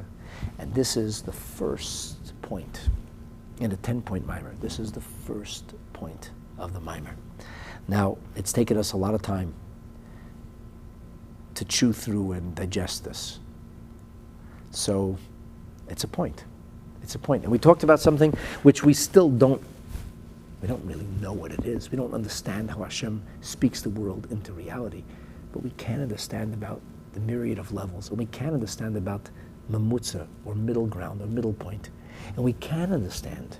And this is the first point in a 10-point mimer. This is the first point of the mimer. Now, it's taken us a lot of time to chew through and digest this. So, it's a point. It's a point. And we talked about something which we still don't really know what it is. We don't understand how Hashem speaks the world into reality. But we can understand about the myriad of levels. And we can understand about Memutza, or middle ground, or middle point. And we can understand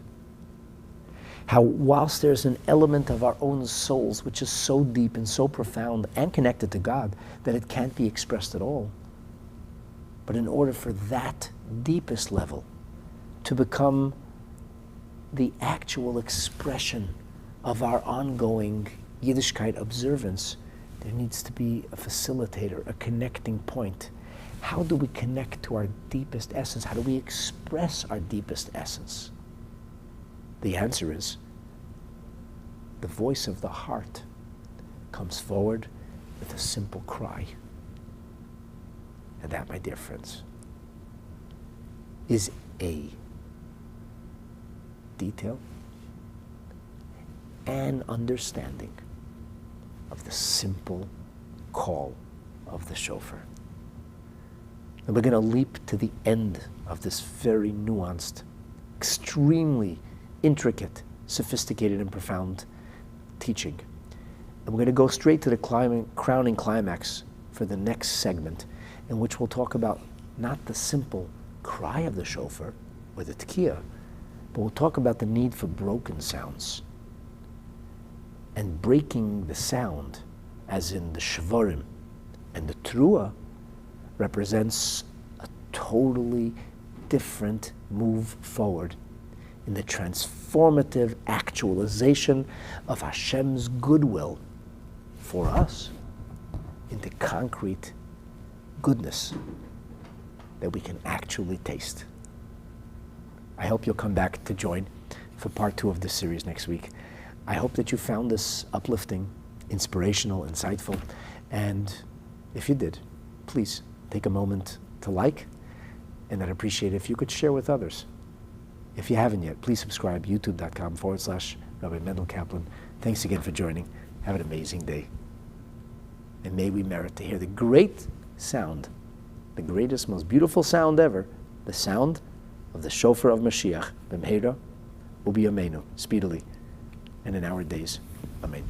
how whilst there's an element of our own souls which is so deep and so profound and connected to God that it can't be expressed at all. But in order for that deepest level to become the actual expression of our ongoing Yiddishkeit observance, there needs to be a facilitator, a connecting point. How do we connect to our deepest essence? How do we express our deepest essence? The answer is the voice of the heart comes forward with a simple cry. And that, my dear friends, is a detail and understanding of the simple call of the shofar. And we're going to leap to the end of this very nuanced, extremely intricate, sophisticated, and profound teaching. And we're going to go straight to the crowning climax for the next segment, in which we'll talk about not the simple cry of the shofar or the HaTekiyot, but we'll talk about the need for broken sounds. And breaking the sound, as in the shvarim and the truah, represents a totally different move forward in the transformative actualization of Hashem's goodwill for us into concrete goodness that we can actually taste. I hope you'll come back to join for part 2 of this series next week. I hope that you found this uplifting, inspirational, insightful, and if you did, please take a moment to like, and I'd appreciate it if you could share with others. If you haven't yet, please subscribe, youtube.com/Rabbi Mendel Kaplan. Thanks again for joining. Have an amazing day. And may we merit to hear the great sound, the greatest, most beautiful sound ever, the sound of the shofar of Mashiach, b'mheira u'biyamenu, speedily, and in our days. Amen.